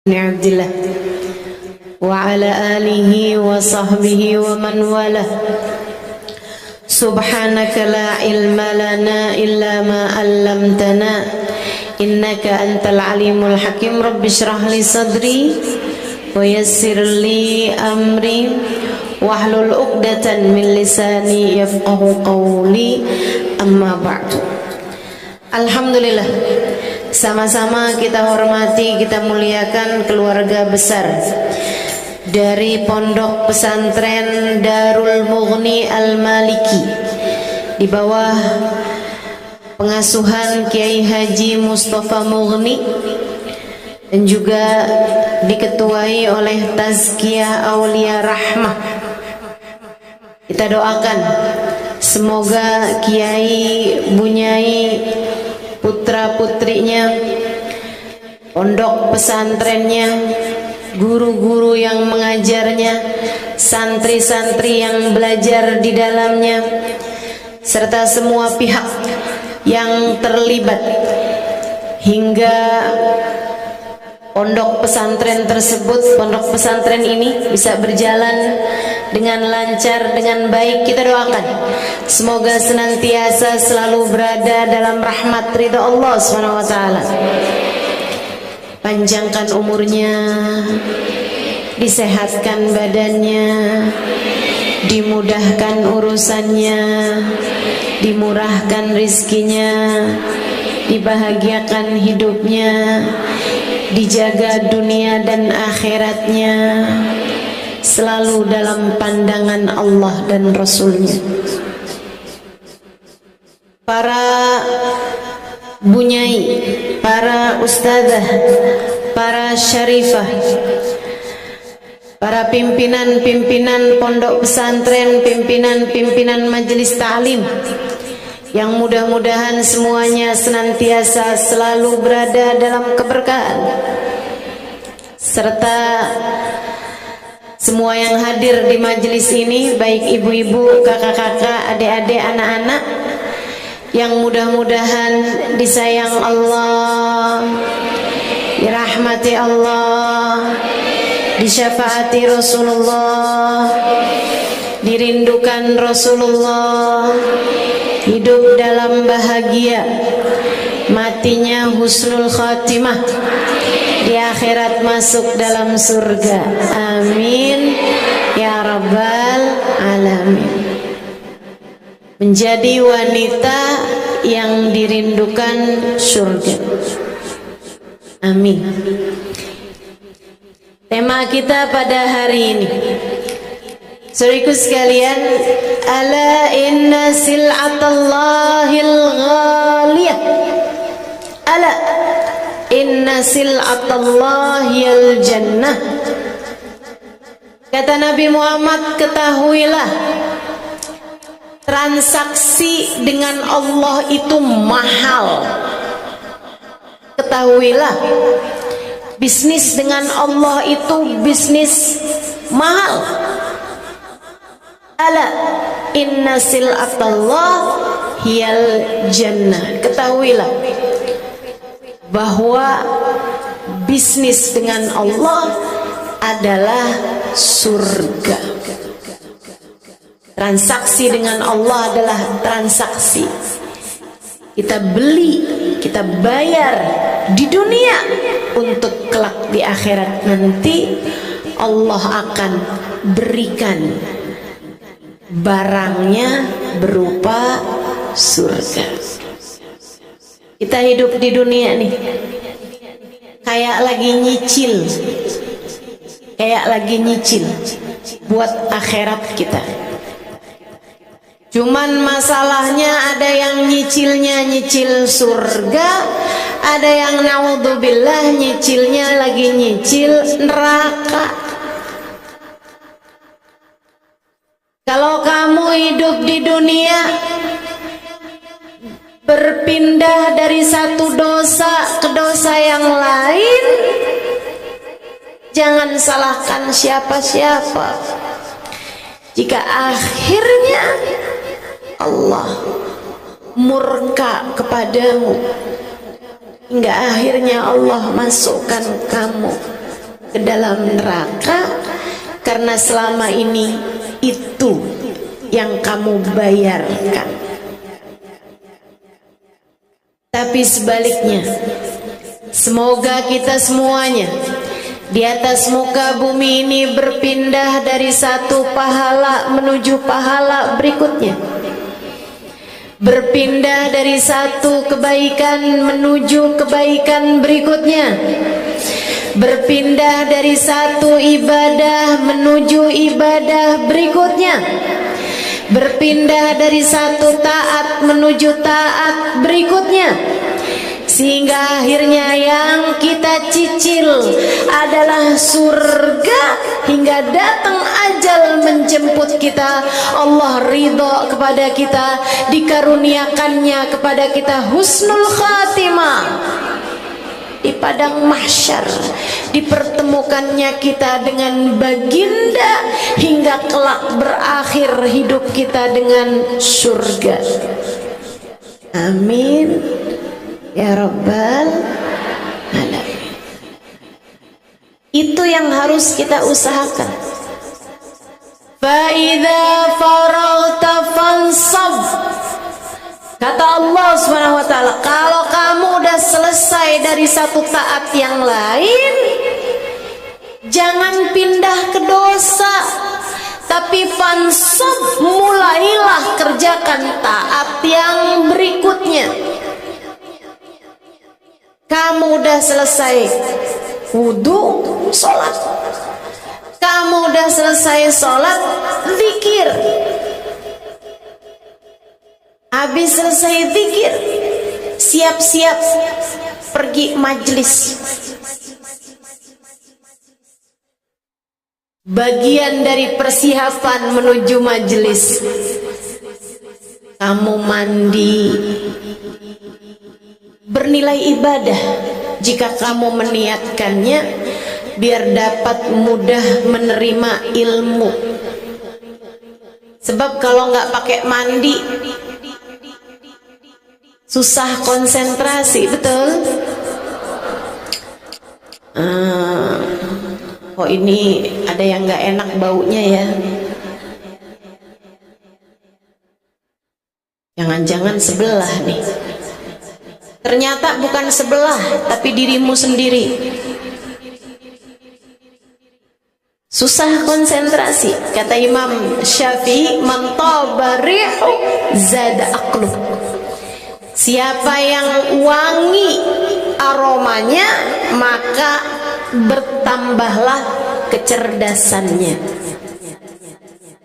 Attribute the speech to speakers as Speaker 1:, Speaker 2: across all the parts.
Speaker 1: Abdillah wa ala alihi wa sahbihi wa man walah. Subhanaka la ilma lana illa ma 'allamtana innaka antal alimul hakim. Rabbi shrah li sadri wa yassir li amri wahlul 'uqdatan min lisani yafqahu qawli. Amma ba'du. Alhamdulillah, sama-sama kita hormati, kita muliakan keluarga besar dari Pondok Pesantren Darul Mughni Al-Maliki di bawah pengasuhan Kiai Haji Mustafa Mughni dan juga diketuai oleh Tazkiyah Aulia Rahmah. Kita doakan semoga Kiai, Bunyai, putra-putrinya, pondok pesantrennya, guru-guru yang mengajarnya, santri-santri yang belajar di dalamnya, serta semua pihak yang terlibat hingga pondok pesantren tersebut, pondok pesantren ini bisa berjalan dengan lancar, dengan baik. Kita doakan semoga senantiasa selalu berada dalam rahmat ridha Allah SWT. Panjangkan umurnya, disehatkan badannya, dimudahkan urusannya, dimurahkan rizkinya, dibahagiakan hidupnya, dijaga dunia dan akhiratnya, selalu dalam pandangan Allah dan Rasulnya. Para bunyai, para ustadzah, para syarifah, para pimpinan-pimpinan pondok pesantren, pimpinan-pimpinan majelis ta'lim, yang mudah-mudahan semuanya senantiasa selalu berada dalam keberkahan, serta semua yang hadir di majelis ini, baik ibu-ibu, kakak-kakak, adik-adik, anak-anak, yang mudah-mudahan disayang Allah, dirahmati Allah, disyafaati Rasulullah, dirindukan Rasulullah, hidup dalam bahagia, matinya husnul khatimah, di akhirat masuk dalam surga. Amin ya rabbal alamin. Menjadi wanita yang dirindukan surga. Amin. Tema kita pada hari ini, saudaraku sekalian, ala inna sil'atallahil ghaliyah. Ala inna sil'atallahil jannah. Kata Nabi Muhammad, ketahuilah transaksi dengan Allah itu mahal. Ketahuilah bisnis dengan Allah itu bisnis mahal. Ala inna sil'atallah hiyal jannah. Ketahuilah bahwa bisnis dengan Allah adalah surga. Transaksi dengan Allah adalah transaksi. Kita beli, kita bayar di dunia untuk kelak di akhirat nanti Allah akan berikan barangnya berupa surga. Kita hidup di dunia nih kayak lagi nyicil, buat akhirat kita. Cuman masalahnya ada yang nyicilnya nyicil surga, ada yang naudzubillah nyicilnya lagi nyicil neraka. Kalau kamu hidup di dunia berpindah dari satu dosa ke dosa yang lain, jangan salahkan siapa-siapa. Jika akhirnya Allah murka kepadamu, hingga akhirnya Allah masukkan kamu ke dalam neraka karena selama ini itu yang kamu bayarkan. Tapi sebaliknya, semoga kita semuanya di atas muka bumi ini berpindah dari satu pahala menuju pahala berikutnya, berpindah dari satu kebaikan menuju kebaikan berikutnya, berpindah dari satu ibadah menuju ibadah berikutnya, berpindah dari satu taat menuju taat berikutnya, sehingga akhirnya yang kita cicil adalah surga hingga datang ajal menjemput kita. Allah ridho kepada kita, dikaruniakannya kepada kita husnul khatimah di padang mahsyar, dipertemukannya kita dengan baginda hingga kelak berakhir hidup kita dengan surga. Amin ya rabbal alamin. Itu yang harus kita usahakan. Fa idza faragta fansab. Kata Allah Subhanahu wa taala, kalau kamu udah selesai dari satu taat yang lain, jangan pindah ke dosa, tapi fansab, mulailah kerjakan taat yang berikutnya. Kamu udah selesai wudu, sholat. Kamu udah selesai sholat, zikir. Habis selesai zikir, siap-siap pergi majlis. Bagian dari persiapan menuju majlis, kamu mandi, bernilai ibadah jika kamu meniatkannya biar dapat mudah menerima ilmu. Sebab kalau nggak pakai mandi susah konsentrasi, betul? Oh ini ada yang nggak enak baunya ya. Jangan-jangan sebelah nih. Ternyata bukan sebelah, tapi dirimu sendiri. Susah konsentrasi. Kata Imam Syafi'i, man taba rihu zada aqlu. Siapa yang wangi aromanya, maka bertambahlah kecerdasannya.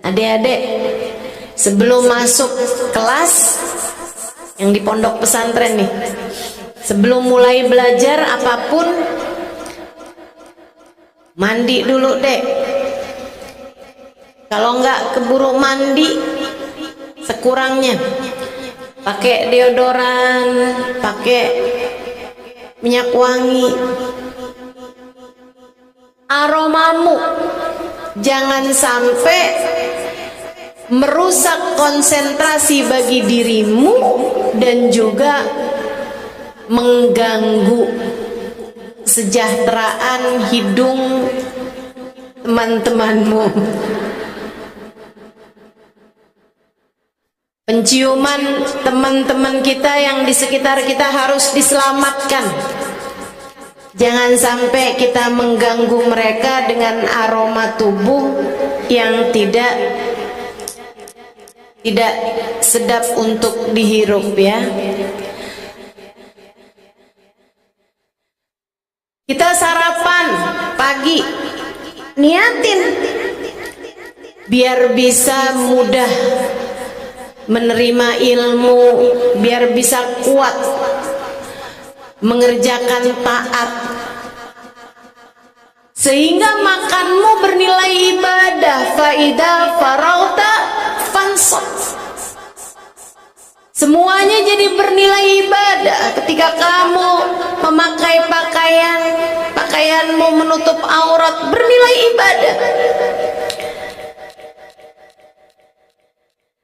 Speaker 1: Adik-adik, sebelum masuk kelas yang di pondok pesantren nih, sebelum mulai belajar apapun, mandi dulu dek. Kalau enggak keburu mandi, sekurangnya pakai deodoran, pakai minyak wangi. Aromamu jangan sampai merusak konsentrasi bagi dirimu dan juga mengganggu kesejahteraan hidung teman-temanmu. Penciuman teman-teman kita yang di sekitar kita harus diselamatkan. Jangan sampai kita mengganggu mereka dengan aroma tubuh yang tidak sedap untuk dihirup ya. Kita sarapan pagi, niatin biar bisa mudah menerima ilmu, biar bisa kuat mengerjakan taat, sehingga makanmu bernilai ibadah. Faida farauta fansab, semuanya jadi bernilai ibadah. Ketika kamu memakai pakaianmu menutup aurat, bernilai ibadah.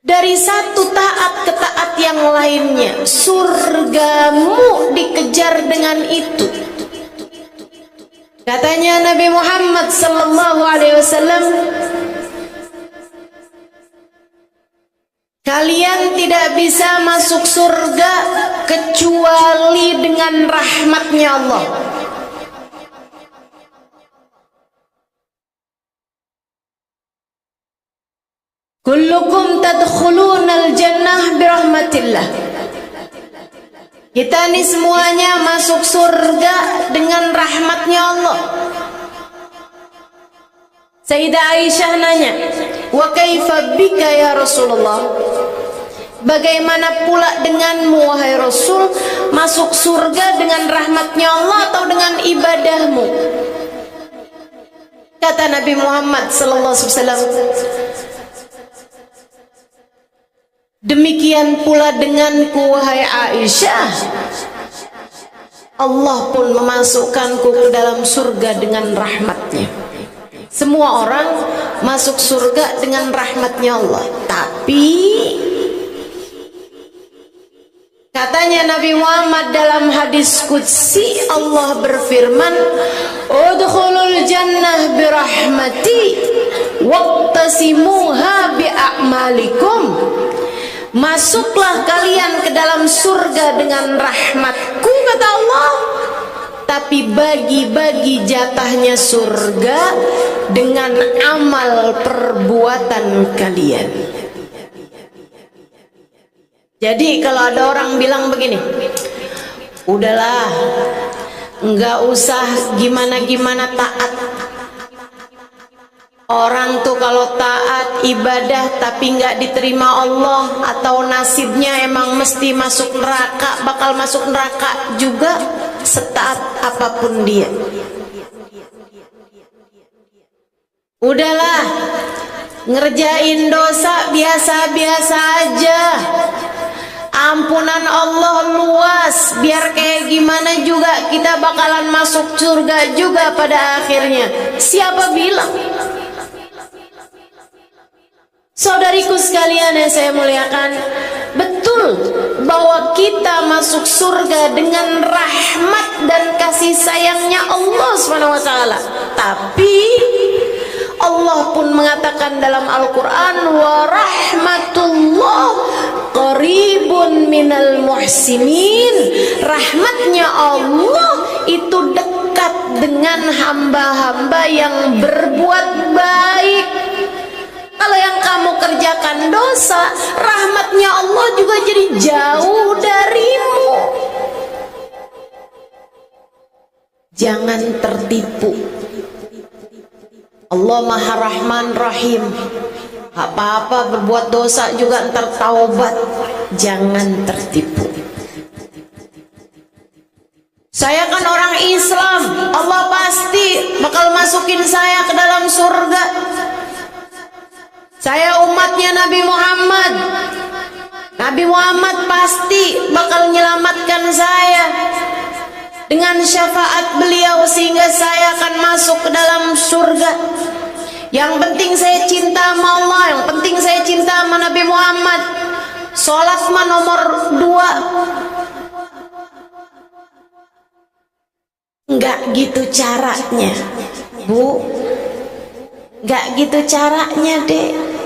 Speaker 1: Dari satu taat ke taat yang lainnya, surgamu dikejar dengan itu. Katanya Nabi Muhammad sallallahu alaihi wasallam, kalian tidak bisa masuk surga kecuali dengan rahmatnya Allah. Kullukum tadkhulunal jannah birahmatillah. Kita ini semuanya masuk surga dengan rahmatnya Allah. Sayyidah Aisyah nanya, wa kaifa bika ya Rasulullah? Bagaimana pula denganmu wahai Rasul, masuk surga dengan rahmatnya Allah atau dengan ibadahmu? Kata Nabi Muhammad sallallahu alaihi wasallam, demikian pula denganku wahai Aisyah, Allah pun memasukkanku ke dalam surga dengan rahmatnya. Semua orang masuk surga dengan rahmatnya Allah. Tapi katanya Nabi Muhammad dalam hadis qudsi, Allah berfirman, udkhulul jannah birahmati waqtasimuha bi'amalikum. Masuklah kalian ke dalam surga dengan rahmatku, kata Allah, tapi bagi-bagi jatahnya surga dengan amal perbuatan kalian. Jadi kalau ada orang bilang begini, udahlah, nggak usah gimana-gimana taat. Orang tuh kalau taat ibadah tapi nggak diterima Allah, atau nasibnya emang mesti masuk neraka, bakal masuk neraka juga setaat apapun dia. Udahlah, ngerjain dosa biasa-biasa aja. Ampunan Allah luas, biar kayak gimana juga kita bakalan masuk surga juga pada akhirnya. Siapa bilang? Saudariku sekalian yang saya muliakan, betul bahwa kita masuk surga dengan rahmat dan kasih sayangnya Allah SWT. Tapi Allah pun mengatakan dalam Al-Quran, wa rahmatullah qaribun minal muhsinin. Rahmatnya Allah itu dekat dengan hamba-hamba yang berbuat baik. Kalau yang kamu kerjakan dosa, rahmatnya Allah juga jadi jauh darimu. Jangan tertipu. Allah Maha Rahman Rahim. Apa-apa berbuat dosa juga ntar taubat. Jangan tertipu. Saya kan orang Islam, Allah pasti bakal masukin saya ke dalam surga. Saya umatnya Nabi Muhammad. Nabi Muhammad pasti bakal menyelamatkan saya dengan syafaat beliau sehingga saya akan masuk ke dalam surga. Yang penting saya cinta sama Allah, yang penting saya cinta sama Nabi Muhammad. Sholat mah nomor 2. Enggak gitu caranya, Bu. Enggak gitu caranya, Dek.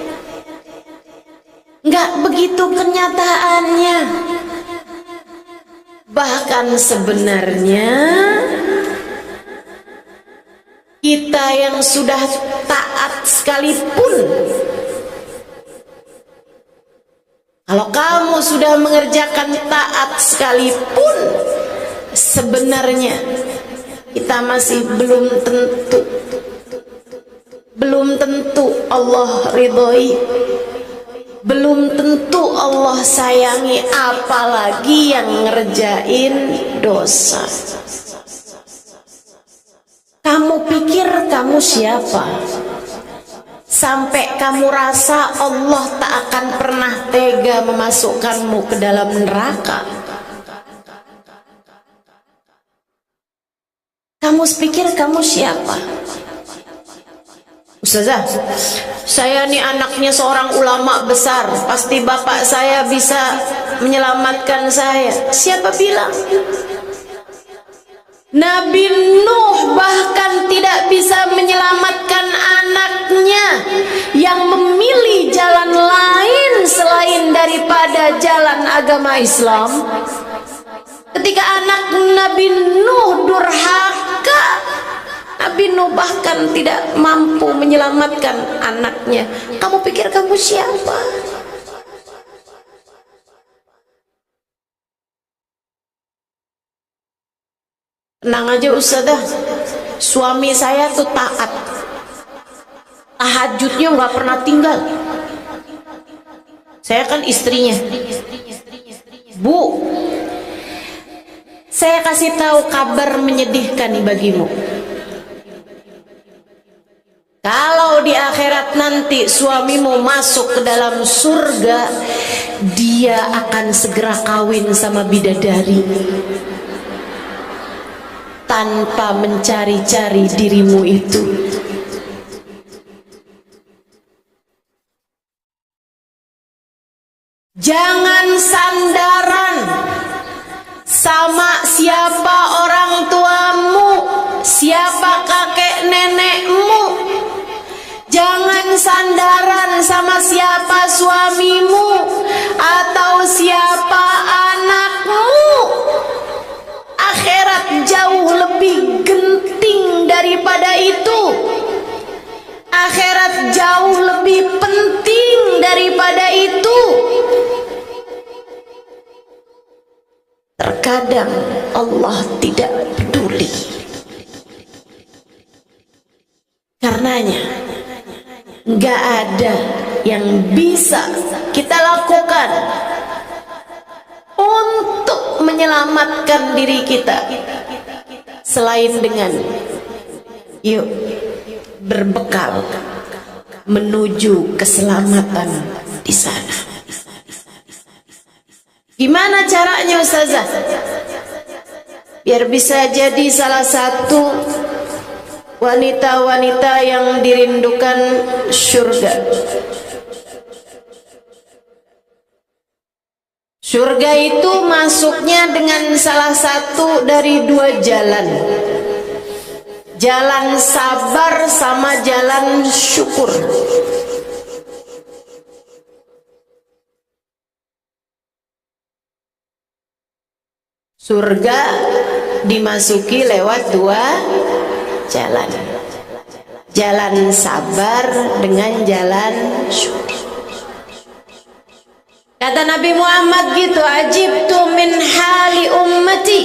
Speaker 1: Enggak begitu kenyataannya. Bahkan sebenarnya kita yang sudah taat sekalipun, kalau kamu sudah mengerjakan taat sekalipun, sebenarnya kita masih belum tentu Allah ridhoi, belum tentu Allah sayangi, apalagi yang ngerjain dosa. Kamu pikir kamu siapa? Sampai kamu rasa Allah tak akan pernah tega memasukkanmu ke dalam neraka. Kamu pikir kamu siapa? Ustazah, saya nih anaknya seorang ulama besar, pasti bapak saya bisa menyelamatkan saya. Siapa bilang? Nabi Nuh bahkan tidak bisa menyelamatkan anaknya yang memilih jalan lain selain daripada jalan agama Islam. Ketika anak Nabi Nuh durhaka, Nabi Nuh bahkan tidak mampu menyelamatkan anaknya. Kamu pikir kamu siapa? Tenang aja Ustazah, suami saya tuh taat, tahajudnya nggak pernah tinggal. Saya kan istrinya. Bu, saya kasih tahu kabar menyedihkan nih bagimu. Kalau di akhirat nanti suamimu masuk ke dalam surga, dia akan segera kawin sama bidadari tanpa mencari-cari dirimu itu. Jangan sandaran sama siapa orang tuamu, siapa kakek nenekmu. Jangan sandaran sama siapa suamimu atau siapa anakmu. Akhirat jauh lebih genting daripada itu. Akhirat jauh lebih penting daripada itu. Terkadang Allah tidak peduli. Karenanya nggak ada yang bisa kita lakukan untuk menyelamatkan diri kita selain dengan yuk berbekal menuju keselamatan di sana. Gimana caranya Ustazah? Biar bisa jadi salah satu wanita-wanita yang dirindukan surga. Surga itu masuknya dengan salah satu dari dua jalan. Jalan sabar sama jalan syukur. Surga dimasuki lewat dua jalan. Jalan sabar dengan jalan syukur. Kata Nabi Muhammad gitu, ajibtu min hali ummati.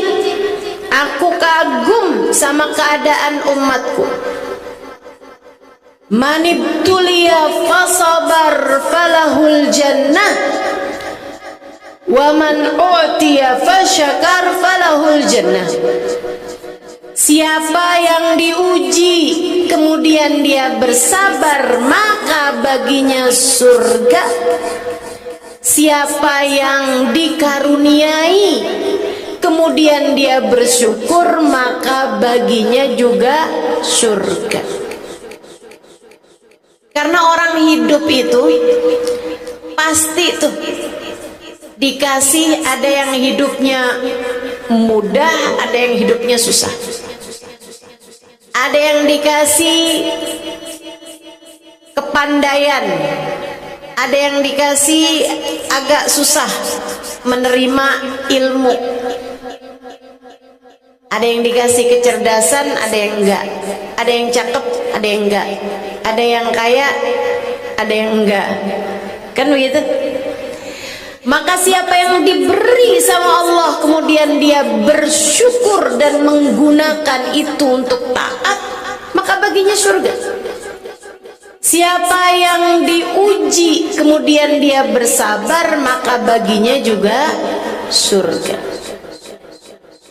Speaker 1: Aku kagum sama keadaan umatku. Manibtuliya fasabar falahul jannah, wa man u'tiya fasyakar falahul jannah. Siapa yang diuji kemudian dia bersabar, maka baginya surga. Siapa yang dikaruniai kemudian dia bersyukur, maka baginya juga surga. Karena orang hidup itu pasti tuh dikasih, ada yang hidupnya mudah, ada yang hidupnya susah. Ada yang dikasih kepandaian, ada yang dikasih agak susah menerima ilmu, ada yang dikasih kecerdasan, ada yang enggak, ada yang cakep, ada yang enggak, ada yang kaya, ada yang enggak, kan begitu. Maka siapa yang diberi sama Allah kemudian dia bersyukur dan menggunakan itu untuk taat, maka baginya surga. Siapa yang diuji kemudian dia bersabar, maka baginya juga surga.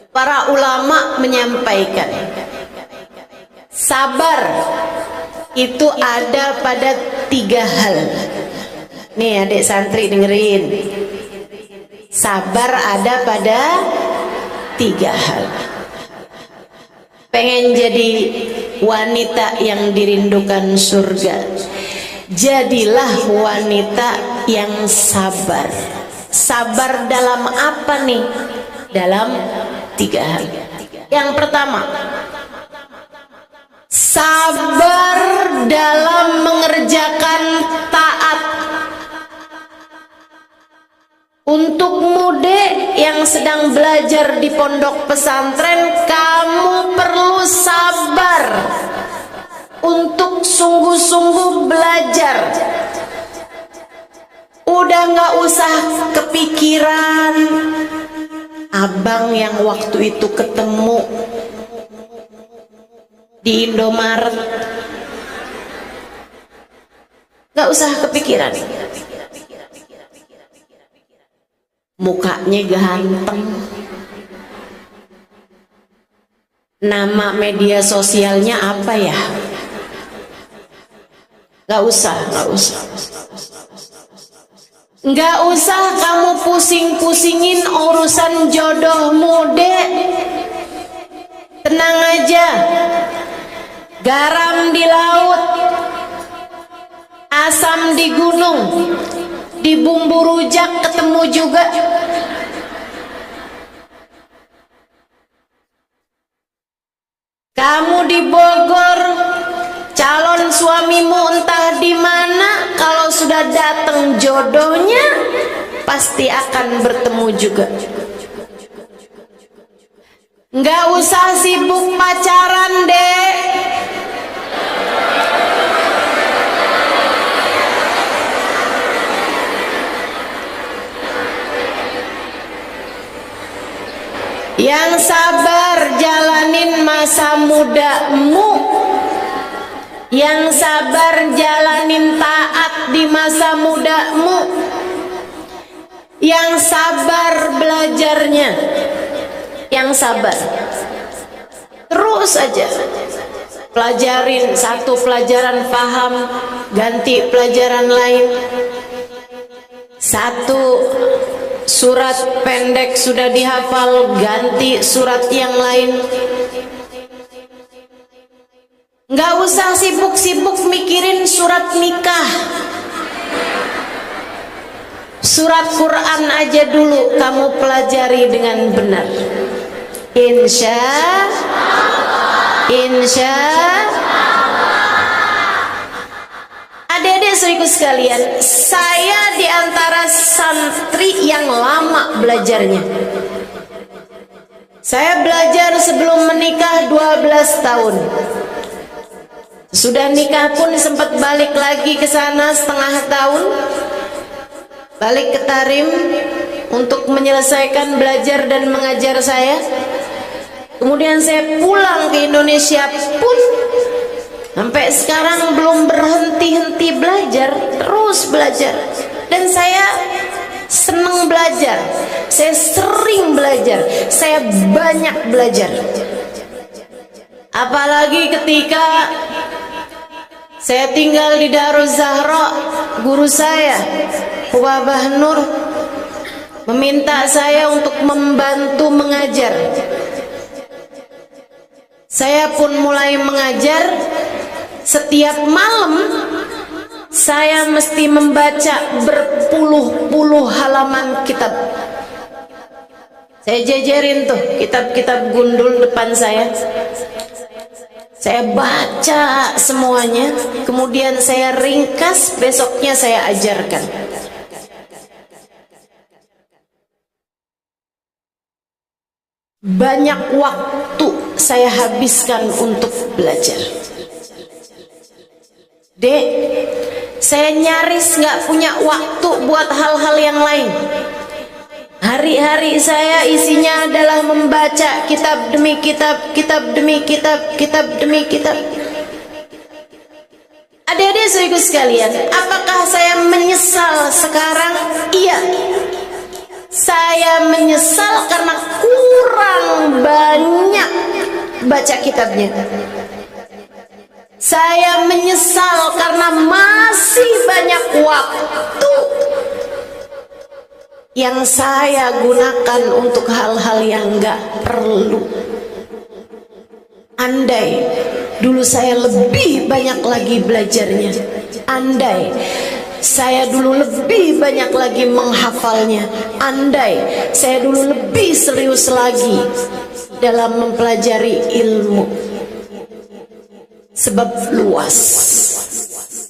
Speaker 1: Para ulama menyampaikan, sabar itu ada pada 3 hal. Nih adik santri dengerin, sabar ada pada 3 hal. Pengen jadi wanita yang dirindukan surga, jadilah wanita yang sabar. Sabar dalam apa nih? Dalam 3 hal. Yang pertama, sabar dalam mengerjakan taat. Untuk mude yang sedang belajar di pondok pesantren, kamu perlu sabar untuk sungguh-sungguh belajar. Udah gak usah kepikiran abang yang waktu itu ketemu di Indomaret. Gak usah kepikiran. Mukanya ganteng, nama media sosialnya apa ya? Gak usah. Gak usah kamu pusing-pusingin urusan jodohmu, Dek. Tenang aja. Garam di laut, asam di gunung, di bumbu rujak ketemu juga. Kamu di Bogor, calon suamimu entah di mana, kalau sudah datang jodohnya pasti akan bertemu juga. Nggak usah sibuk pacaran, Dek. Yang sabar jalanin masa mudamu, yang sabar jalanin taat di masa mudamu, yang sabar belajarnya, yang sabar terus aja pelajarin satu pelajaran paham, ganti pelajaran lain. Satu surat pendek sudah dihafal, ganti surat yang lain. Nggak usah sibuk-sibuk mikirin surat nikah. Surat Quran aja dulu kamu pelajari dengan benar. Insya Adik-adik saudaraku sekalian, saya diantara santri yang lama belajarnya. Saya belajar sebelum menikah 12 tahun. Sudah nikah pun sempat balik lagi ke sana setengah tahun, balik ke Tarim untuk menyelesaikan belajar dan mengajar saya. Kemudian saya pulang ke Indonesia pun sampai sekarang belum berhenti-henti belajar, terus belajar. Dan saya senang belajar, saya sering belajar, saya banyak belajar. Apalagi ketika saya tinggal di Daruz Zahra, guru saya Wabah Nur meminta saya untuk membantu mengajar. Saya pun mulai mengajar. Setiap malam saya mesti membaca berpuluh-puluh halaman kitab. Saya jejerin tuh kitab-kitab gundul depan saya. Saya baca semuanya, kemudian saya ringkas, besoknya saya ajarkan. Banyak waktu saya habiskan untuk belajar. Dek, saya nyaris nggak punya waktu buat hal-hal yang lain. Hari-hari saya isinya adalah membaca kitab demi kitab, kitab demi kitab, kitab demi kitab. Adik-adik saudaraku sekalian, apakah saya menyesal sekarang? Iya. Saya menyesal karena kurang banyak baca kitabnya. Saya menyesal karena masih banyak waktu yang saya gunakan untuk hal-hal yang gak perlu. Andai dulu saya lebih banyak lagi belajarnya, andai saya dulu lebih banyak lagi menghafalnya, andai saya dulu lebih serius lagi dalam mempelajari ilmu, sebab luas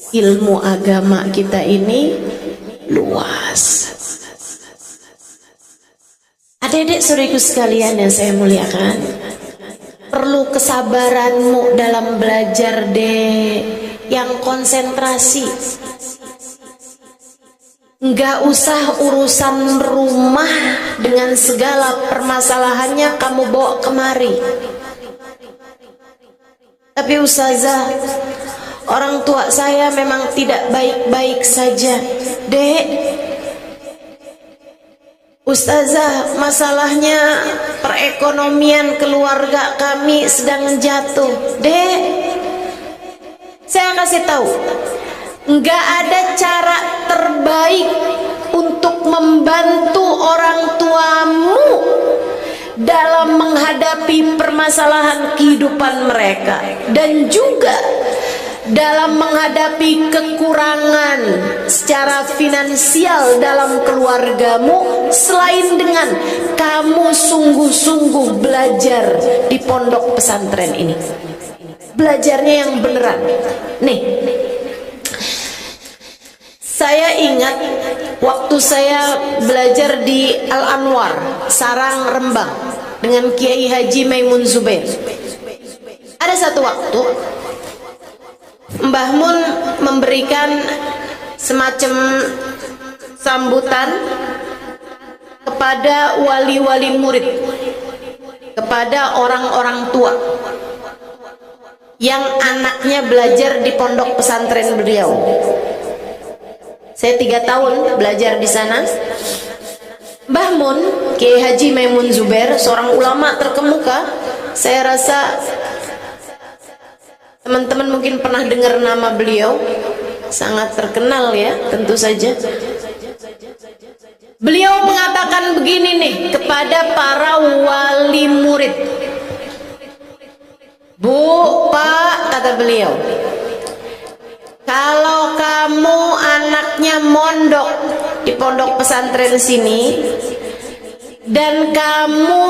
Speaker 1: ilmu agama kita ini, luas. Adik-adik saudaraku sekalian yang saya muliakan, perlu kesabaranmu dalam belajar deh, yang konsentrasi. Nggak usah urusan rumah dengan segala permasalahannya kamu bawa kemari. Tapi ustazah, orang tua saya memang tidak baik-baik saja. Dek, ustazah, masalahnya perekonomian keluarga kami sedang jatuh. Dek, saya kasih tahu, nggak ada cara terbaik untuk membantu orang tuamu dalam menghadapi permasalahan kehidupan mereka, dan juga dalam menghadapi kekurangan secara finansial dalam keluargamu, selain dengan kamu sungguh-sungguh belajar di pondok pesantren ini. Belajarnya yang beneran. Nih, saya ingat waktu saya belajar di Al-Anwar, Sarang, Rembang, dengan Kiai Haji Maimun Zubair. Ada satu waktu Mbah Mun memberikan semacam sambutan kepada wali-wali murid, kepada orang-orang tua yang anaknya belajar di pondok pesantren beliau. Saya 3 tahun belajar di sana. Mbah Mun, Kiai Haji Maimun Zubair, seorang ulama terkemuka. Saya rasa teman-teman mungkin pernah dengar nama beliau, sangat terkenal ya, tentu saja. Beliau mengatakan begini nih kepada para wali murid. Bu, Pak, kata beliau, kalau kamu anaknya mondok di pondok pesantren sini dan kamu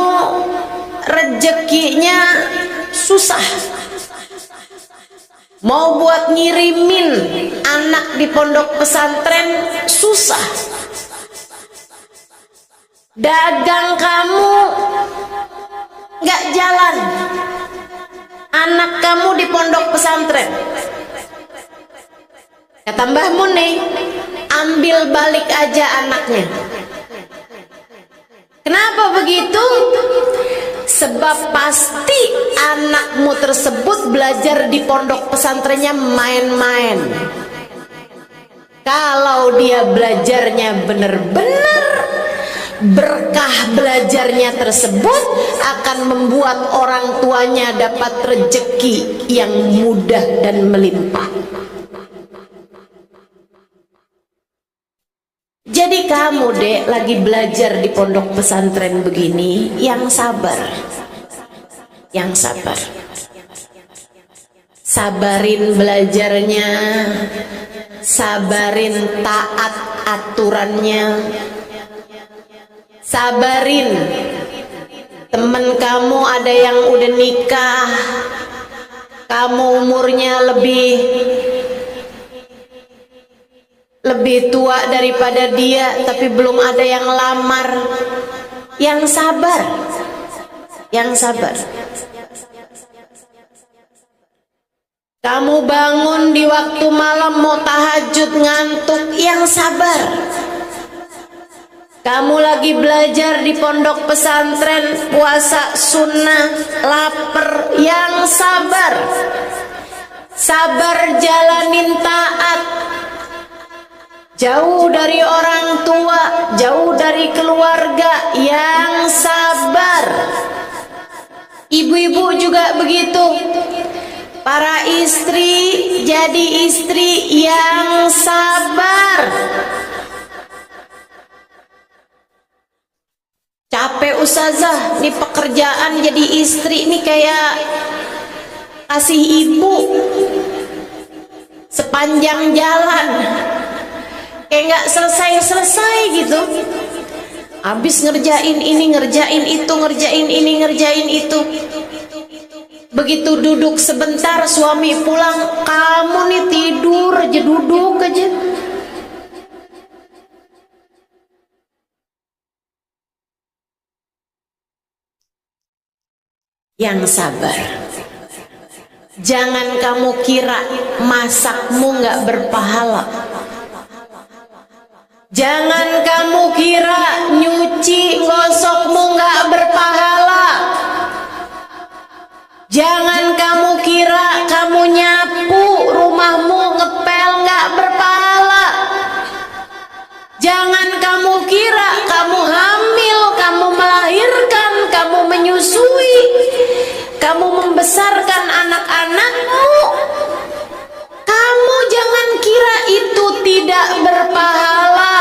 Speaker 1: rezekinya susah, mau buat ngirimin anak di pondok pesantren susah, dagang kamu nggak jalan, anak kamu di pondok pesantren, kata Mbah Mun nih, ambil balik aja anaknya. Kenapa begitu? Sebab pasti anakmu tersebut belajar di pondok pesantrennya main-main. Kalau dia belajarnya benar-benar, berkah belajarnya tersebut akan membuat orang tuanya dapat rezeki yang mudah dan melimpah. Jadi kamu dek lagi belajar di pondok pesantren begini, yang sabar, yang sabar, sabarin belajarnya, sabarin taat aturannya, sabarin temen kamu ada yang udah nikah, kamu umurnya lebih tua daripada dia, tapi belum ada yang lamar. Yang sabar, yang sabar. Kamu bangun di waktu malam mau tahajud ngantuk, yang sabar. Kamu lagi belajar di pondok pesantren puasa sunnah, lapar, yang sabar. Sabar jalanin taat, jauh dari orang tua, jauh dari keluarga, yang sabar. Ibu-ibu juga begitu. Para istri jadi istri yang sabar. Capek ustazah, nih pekerjaan jadi istri ini kayak kasih ibu sepanjang jalan, kayak nggak selesai-selesai gitu. Habis ngerjain ini, ngerjain itu, ngerjain ini, ngerjain itu. Begitu duduk sebentar, suami pulang, kamu nih tidur aja, duduk aja. Yang sabar. Jangan kamu kira masakmu nggak berpahala. Jangan kamu kira nyuci gosokmu nggak berpahala. Jangan kamu kira kamu nyapu rumahmu ngepel nggak berpahala. Jangan kamu kira kamu hamil, kamu melahirkan, kamu menyusui, kamu membesarkan anak-anakmu. Kamu jangan kira itu tidak berpahala.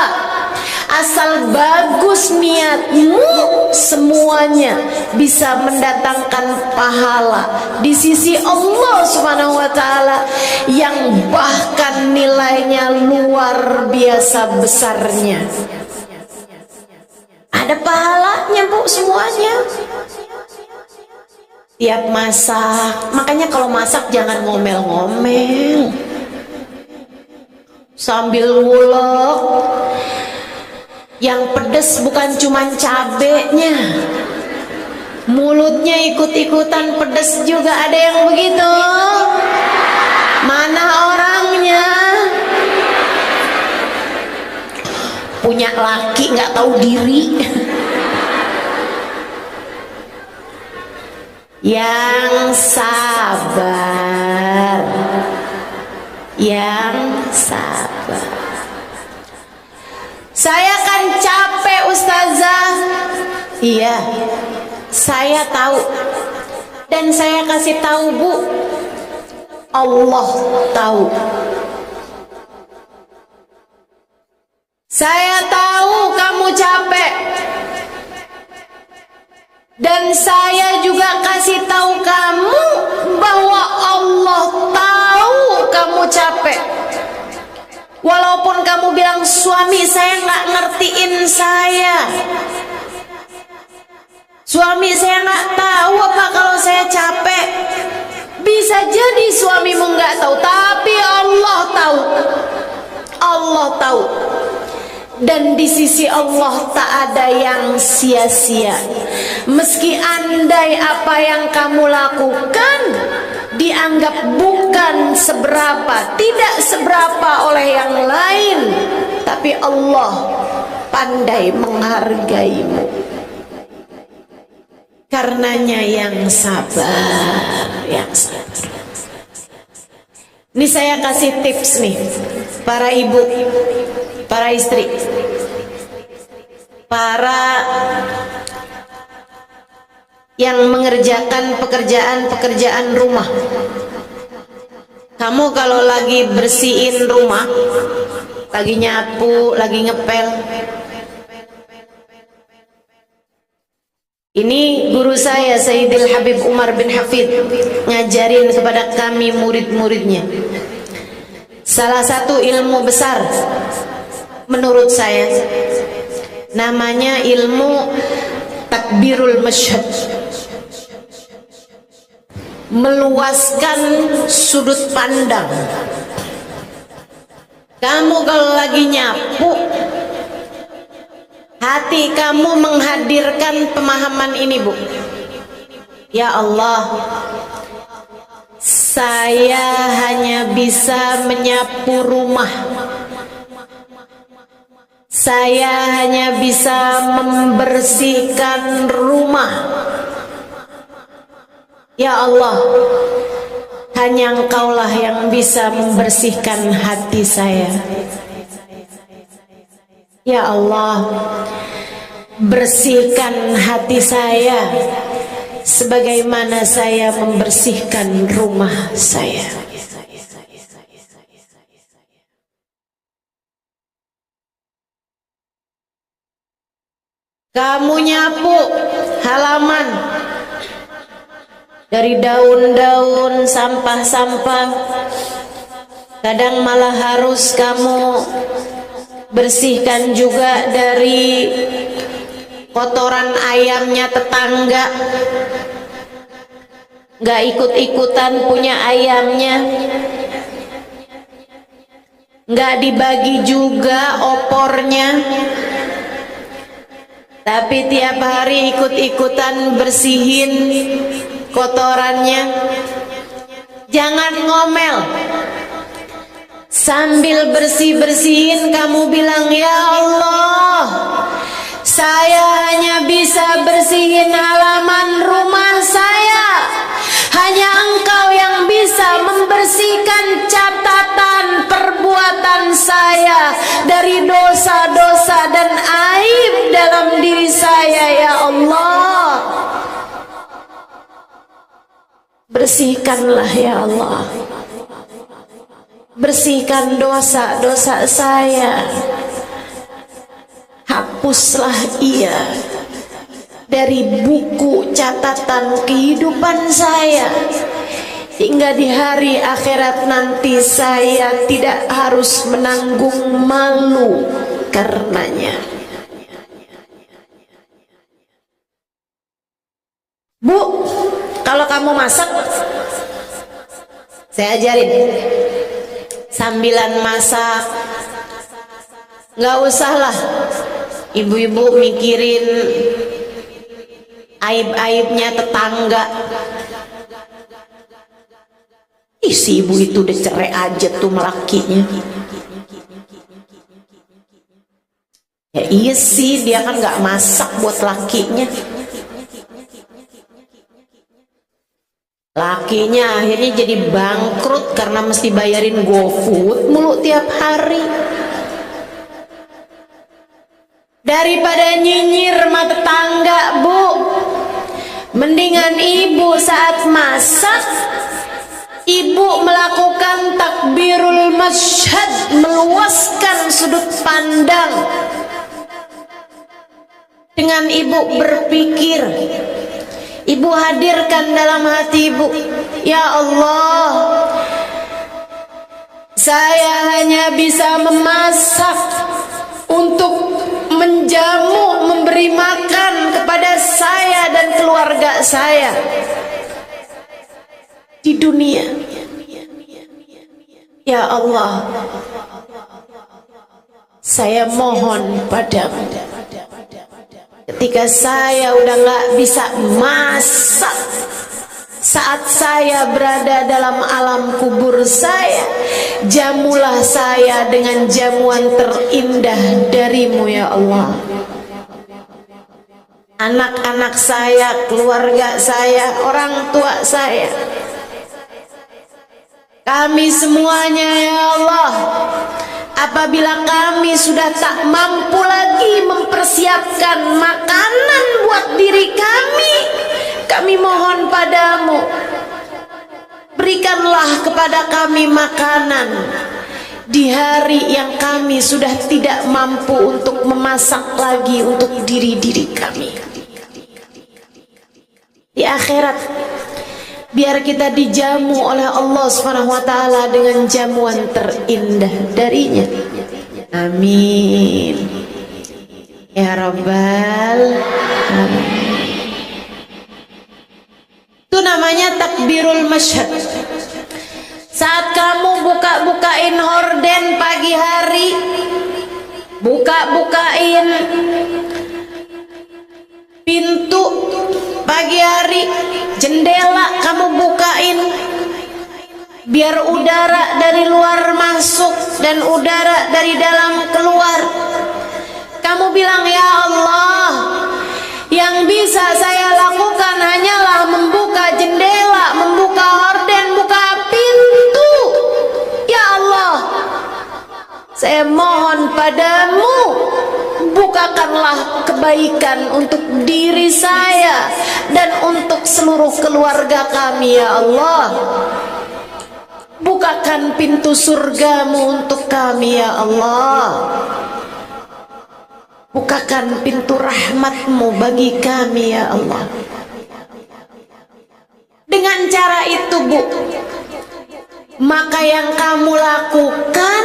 Speaker 1: Asal bagus niatmu, semuanya bisa mendatangkan pahala di sisi Allah Subhanahu wa taala yang bahkan nilainya luar biasa besarnya. Ada pahalanya, Bu, semuanya. Tiap masak, makanya kalau masak jangan ngomel-ngomel. Sambil ngulek. Yang pedes bukan cuma cabenya, mulutnya ikut-ikutan pedes juga, ada yang begitu. Mana orangnya? Punya laki nggak tahu diri. Yang sabar, yang sabar. Saya kan capek, Ustazah. Iya, saya tahu. Dan saya kasih tahu, Bu, Allah tahu. Saya tahu kamu capek. Dan saya juga kasih tahu kamu bahwa Allah tahu kamu capek. Walaupun kamu bilang, suami saya nggak ngertiin saya, suami saya nggak tahu apa kalau saya capek. Bisa jadi suamimu nggak tahu, tapi Allah tahu. Allah tahu. Dan di sisi Allah tak ada yang sia-sia. Meski andai apa yang kamu lakukan dianggap bukan seberapa, tidak seberapa oleh yang lain, tapi Allah pandai menghargaimu. Karenanya yang sabar, yang sabar. Ini saya kasih tips nih, para ibu, para istri, para yang mengerjakan pekerjaan-pekerjaan rumah. Kamu kalau lagi bersihin rumah, lagi nyapu, lagi ngepel, ini guru saya Sayyidil Habib Umar bin Hafid ngajarin kepada kami murid-muridnya. Salah satu ilmu besar menurut saya namanya ilmu takbirul masyhad, meluaskan sudut pandang. Kamu kalau lagi nyapu, hati kamu menghadirkan pemahaman ini, Bu. Ya Allah, saya hanya bisa menyapu rumah, saya hanya bisa membersihkan rumah. Ya Allah, hanya Engkaulah yang bisa membersihkan hati saya. Ya Allah, bersihkan hati saya sebagaimana saya membersihkan rumah saya. Kamu nyapu halaman, dari daun-daun, sampah-sampah, kadang malah harus kamu bersihkan juga dari kotoran ayamnya tetangga, nggak ikut-ikutan punya ayamnya, nggak dibagi juga opornya, tapi tiap hari ikut-ikutan bersihin kotorannya. Jangan ngomel. Sambil bersih-bersihin kamu bilang, ya Allah, saya hanya bisa bersihin halaman rumah saya. Hanya Engkau yang bisa membersihkan catatan perbuatan saya dari dosa-dosa dan aib dalam diri saya, ya Allah. Bersihkanlah ya Allah, bersihkan dosa-dosa saya, hapuslah ia dari buku catatan kehidupan saya, hingga di hari akhirat nanti saya tidak harus menanggung malu karenanya. Bu, kalau kamu masak, saya ajarin. Sambilan masak, nggak usahlah ibu-ibu mikirin aib-aibnya tetangga. Ih, si ibu itu udah cerai aja tuh melakinya. Ya iya sih, dia kan nggak masak buat lakinya. Lakinya akhirnya jadi bangkrut karena mesti bayarin GoFood mulu tiap hari. Daripada nyinyir sama tetangga, Bu, mendingan ibu saat masak, ibu melakukan takbirul masyhad, meluaskan sudut pandang. Dengan ibu berpikir, ibu hadirkan dalam hati ibu, ya Allah, saya hanya bisa memasak untuk menjamu, memberi makan kepada saya dan keluarga saya di dunia. Ya Allah, saya mohon padamu, ketika saya udah gak bisa masak, saat saya berada dalam alam kubur saya, jamulah saya dengan jamuan terindah darimu ya Allah. Anak-anak saya, keluarga saya, orang tua saya, kami semuanya ya Allah, apabila kami sudah tak mampu lagi mempersiapkan makanan buat diri kami mohon padamu, berikanlah kepada kami makanan di hari yang kami sudah tidak mampu untuk memasak lagi untuk diri-diri kami. Di akhirat, biar kita dijamu oleh Allah SWT dengan jamuan terindah darinya. Amin ya Rabbal Alamin. Itu namanya takbirul masyhad. Saat kamu buka-bukain horden pagi hari, buka-bukain pintu pagi hari, jendela kamu bukain, biar udara dari luar masuk dan udara dari dalam keluar. Kamu bilang, ya Allah, yang bisa saya lakukan hanyalah membuka jendela, membuka horden, buka pintu. Ya Allah, saya mohon padamu, bukakanlah kebaikan untuk diri saya dan untuk seluruh keluarga kami ya Allah. Bukakan pintu surgamu untuk kami ya Allah. Bukakan pintu rahmatmu bagi kami ya Allah. Dengan cara itu, Bu, maka yang kamu lakukan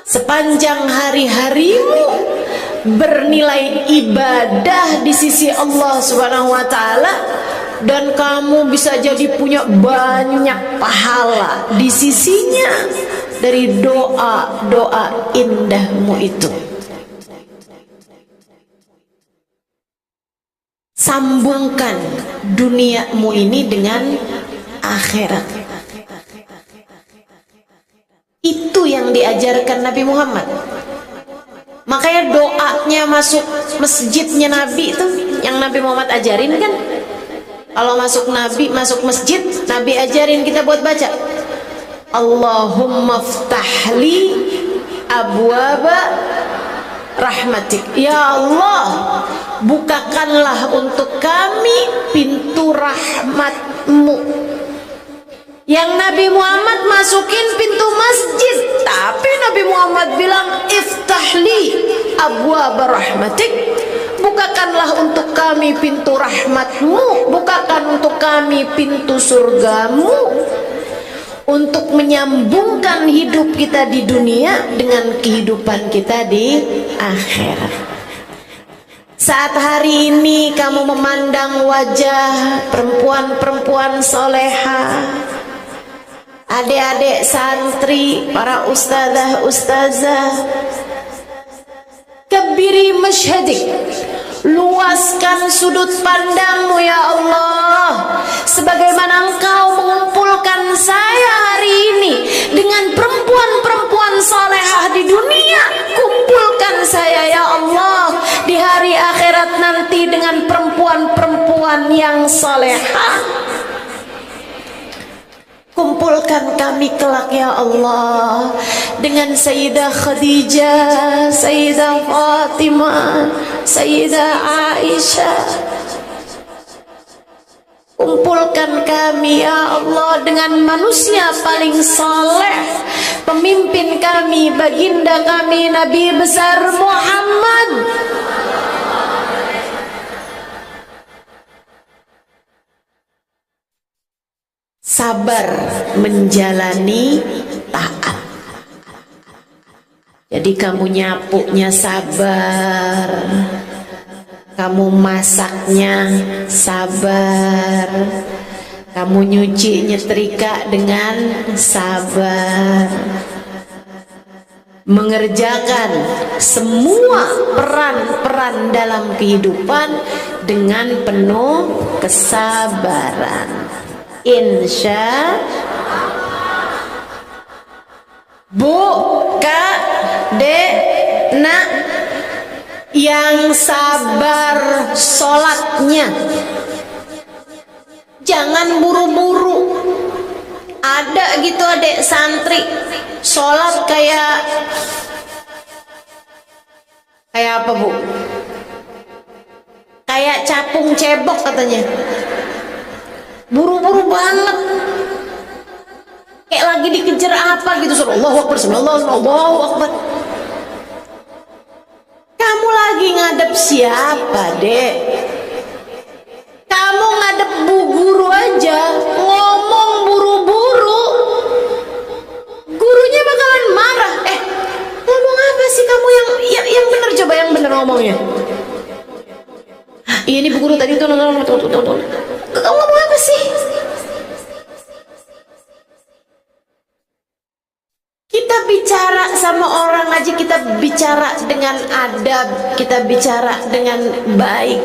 Speaker 1: sepanjang hari-harimu bernilai ibadah di sisi Allah Subhanahu wa taala, dan kamu bisa jadi punya banyak pahala di sisinya dari doa-doa indahmu itu. Sambungkan duniamu ini dengan akhirat. Itu yang diajarkan Nabi Muhammad. Makanya doanya masuk masjidnya Nabi itu yang Nabi Muhammad ajarin kan. Kalau masuk masjid, Nabi ajarin kita buat baca, Allahumma ftahli abwaba rahmatik. Ya Allah, bukakanlah untuk kami pintu rahmatmu. Yang Nabi Muhammad masukin pintu masjid, tapi Nabi Muhammad bilang iftahli abwaba rahmatik, bukakanlah untuk kami pintu rahmatmu, bukakan untuk kami pintu surgamu, untuk menyambungkan hidup kita di dunia dengan kehidupan kita di akhirat. Saat hari ini kamu memandang wajah perempuan-perempuan soleha, adik-adik santri, para ustazah, kabiri masyadik, luaskan sudut pandangmu ya Allah. Sebagaimana Engkau mengumpulkan saya hari ini dengan perempuan-perempuan salehah di dunia, kumpulkan saya ya Allah di hari akhirat nanti dengan perempuan-perempuan yang salehah. Kumpulkan kami kelak ya Allah dengan Sayyidah Khadijah, Sayyidah Fatimah, Sayyidah Aisyah. Kumpulkan kami ya Allah dengan manusia paling saleh, pemimpin kami, baginda kami, Nabi besar Muhammad. Sabar menjalani taat. Jadi kamu nyapunya sabar, kamu masaknya sabar, kamu nyuci nyetrika dengan sabar, mengerjakan semua peran-peran dalam kehidupan dengan penuh kesabaran. Insya Bu, Kak, Dek, Nak yang sabar sholatnya, jangan buru-buru. Ada gitu adek santri sholat kayak apa Bu? Kayak capung cebok katanya. Buru-buru banget, kayak lagi dikejar apa gitu. Allahu Akbar, Allahu Akbar. Kamu lagi ngadep siapa, Dek? Kamu ngadep bu guru aja, ngomong buru-buru, gurunya bakalan marah. Ngomong apa sih kamu yang bener, coba yang bener ngomongnya. Ini bu guru tadi tuh kamu ngomong apa sih? Kita bicara sama orang aja, kita bicara dengan adab, kita bicara dengan baik.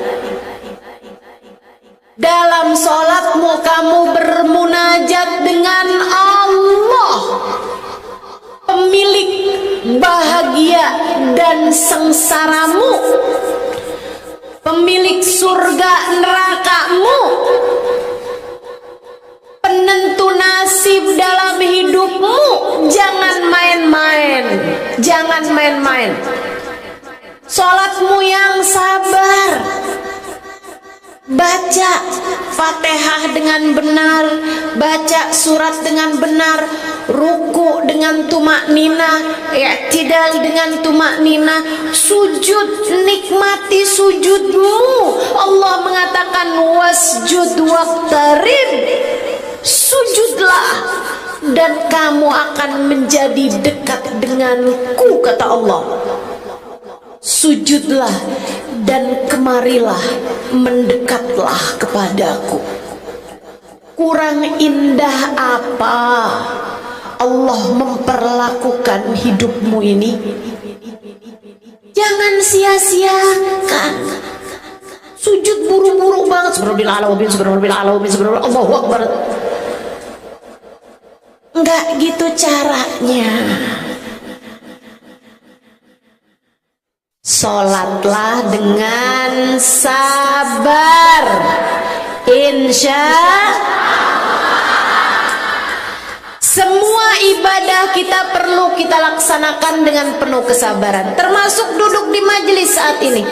Speaker 1: Dalam sholatmu kamu bermunajat dengan Allah, pemilik bahagia dan sengsaramu, pemilik surga nerakamu, penentu nasib dalam hidupmu. Jangan main-main, jangan main-main. Sholatmu yang sabar, baca Fatihah dengan benar, baca surat dengan benar, ruku dengan tumaknina, i'tidal dengan tumaknina, sujud, nikmati sujudmu. Allah mengatakan wasjud waqtarib, sujudlah dan kamu akan menjadi dekat denganku, kata Allah. sujudlah dan kemarilah mendekatlah kepadaku. Kurang indah apa Allah memperlakukan hidupmu ini? Jangan sia-siakan. Sujud buru-buru banget, subhanallah, Allahu Akbar. Enggak gitu caranya. Sholatlah dengan sabar, insya semua ibadah kita perlu kita laksanakan dengan penuh kesabaran, termasuk duduk di majelis saat ini.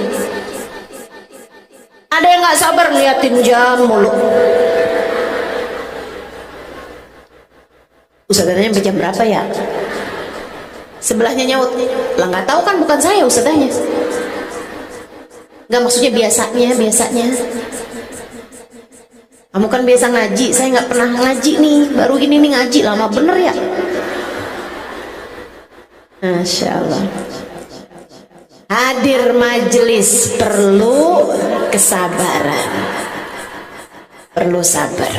Speaker 1: Ada yang nggak sabar ngeliatin jam mulu. Ustazahnya sampai jam berapa ya? Sebelahnya nyaut, lah nggak tahu kan bukan saya ustazahnya. Nggak, maksudnya biasanya. Kamu kan biasa ngaji, saya nggak pernah ngaji nih, baru ini nih ngaji, lama bener ya. Masya Allah. Hadir majelis perlu kesabaran, perlu sabar,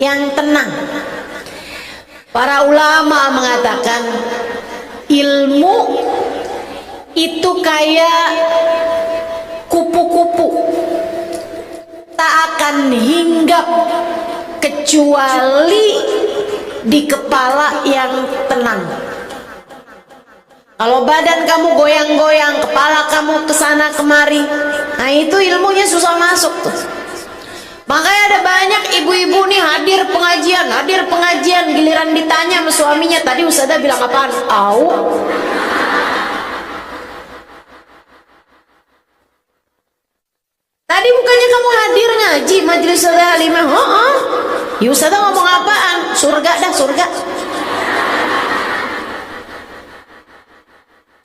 Speaker 1: yang tenang. Para ulama mengatakan ilmu itu kayak kupu-kupu, tak akan hinggap kecuali di kepala yang tenang. Kalau badan kamu goyang-goyang, kepala kamu kesana kemari, nah itu ilmunya susah masuk tuh. Makanya ada banyak ibu-ibu nih hadir pengajian, giliran ditanya sama suaminya, tadi ustazah bilang apaan? Au. Tadi bukannya kamu hadir ngaji majelis ustazah Halimah? Ya ustazah ngomong apaan? Surga dah, surga.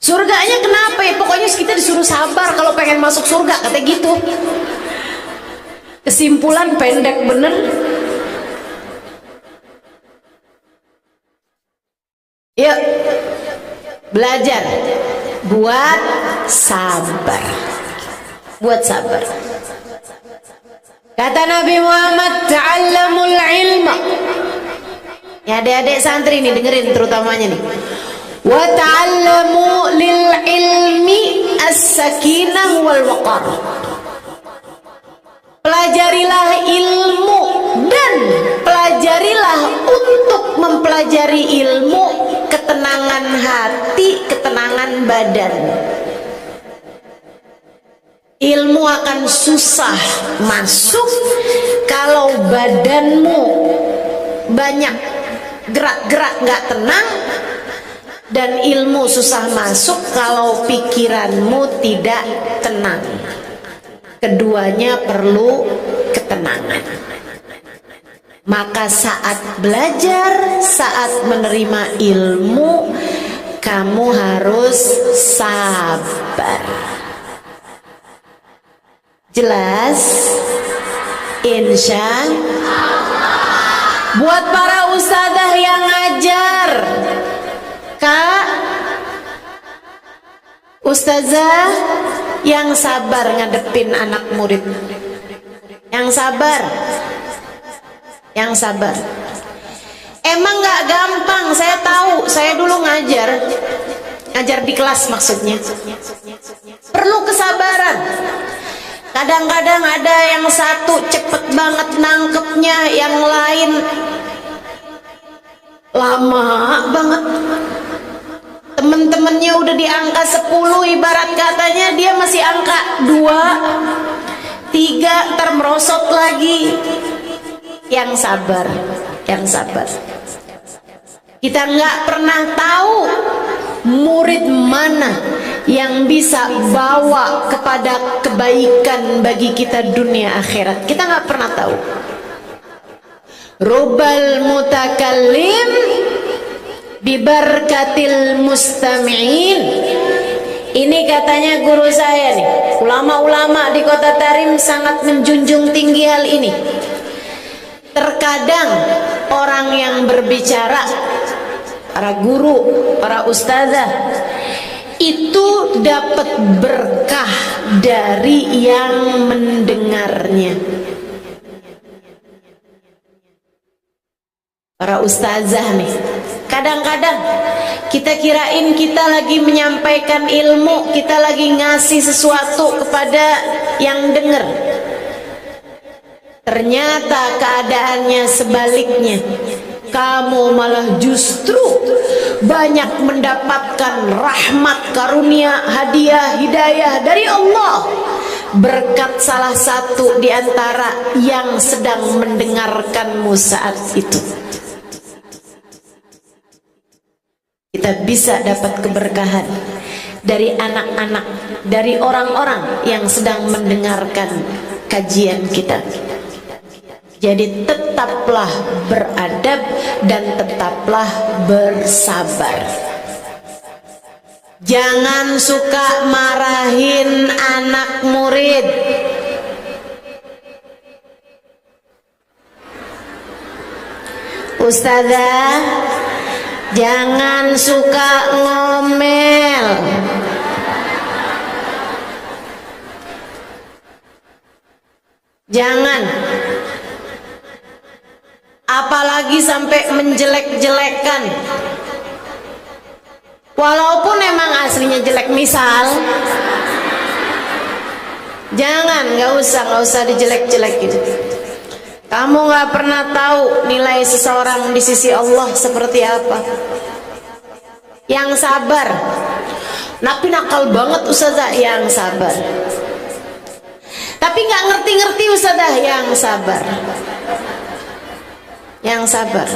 Speaker 1: Surganya kenapa ya? Pokoknya kita disuruh sabar kalau pengen masuk surga, kata gitu. Kesimpulan pendek bener. Yuk belajar buat sabar. Buat sabar. Kata Nabi Muhammad, ta'allamul ilma. Ya adik-adik santri nih dengerin terutamanya nih. Wa ta'allamu lil ilmi as-sakinah wal waqar. Pelajarilah ilmu dan pelajarilah untuk mempelajari ilmu ketenangan hati, ketenangan badan. Ilmu akan susah masuk kalau badanmu banyak gerak-gerak gak tenang, dan ilmu susah masuk kalau pikiranmu tidak tenang. Keduanya perlu ketenangan. Maka saat belajar, saat menerima ilmu, kamu harus sabar. Jelas? Insya buat para ustadzah yang ngajar, Kak, ustazah yang sabar ngadepin anak murid, yang sabar, yang sabar. Emang gak gampang, saya tahu, saya dulu ngajar di kelas maksudnya. Perlu kesabaran. Kadang-kadang ada yang satu cepet banget nangkepnya, yang lain lama banget. Temen-temennya udah di angka 10, ibarat katanya dia masih angka 2, 3, ntar merosot lagi. Yang sabar, yang sabar. Kita nggak pernah tahu murid mana yang bisa bawa kepada kebaikan bagi kita dunia akhirat. Kita nggak pernah tahu. Rubal mutakallim bibarkatil mustami'in. Ini katanya guru saya nih, ulama-ulama di Kota Tarim sangat menjunjung tinggi hal ini. Terkadang orang yang berbicara, para guru, para ustazah, itu dapat berkah dari yang mendengarnya. Para ustazah nih, kadang-kadang kita kirain kita lagi menyampaikan ilmu, kita lagi ngasih sesuatu kepada yang dengar. Ternyata keadaannya sebaliknya. Kamu malah justru banyak mendapatkan rahmat, karunia, hadiah, hidayah dari Allah berkat salah satu di antara yang sedang mendengarkanmu saat itu. Kita bisa dapat keberkahan dari anak-anak, dari orang-orang yang sedang mendengarkan kajian kita. Jadi tetaplah beradab dan tetaplah bersabar. Jangan suka marahin anak murid. Ustazah, jangan suka ngomel. Jangan. Apalagi sampai menjelek-jelekan. Walaupun emang aslinya jelek, misal. Jangan, nggak usah dijelek-jelekin. Kamu nggak pernah tahu nilai seseorang di sisi Allah seperti apa. Yang sabar. Tapi nakal banget ustazah, yang sabar. Tapi nggak ngerti-ngerti ustazah, yang sabar. Yang sabar.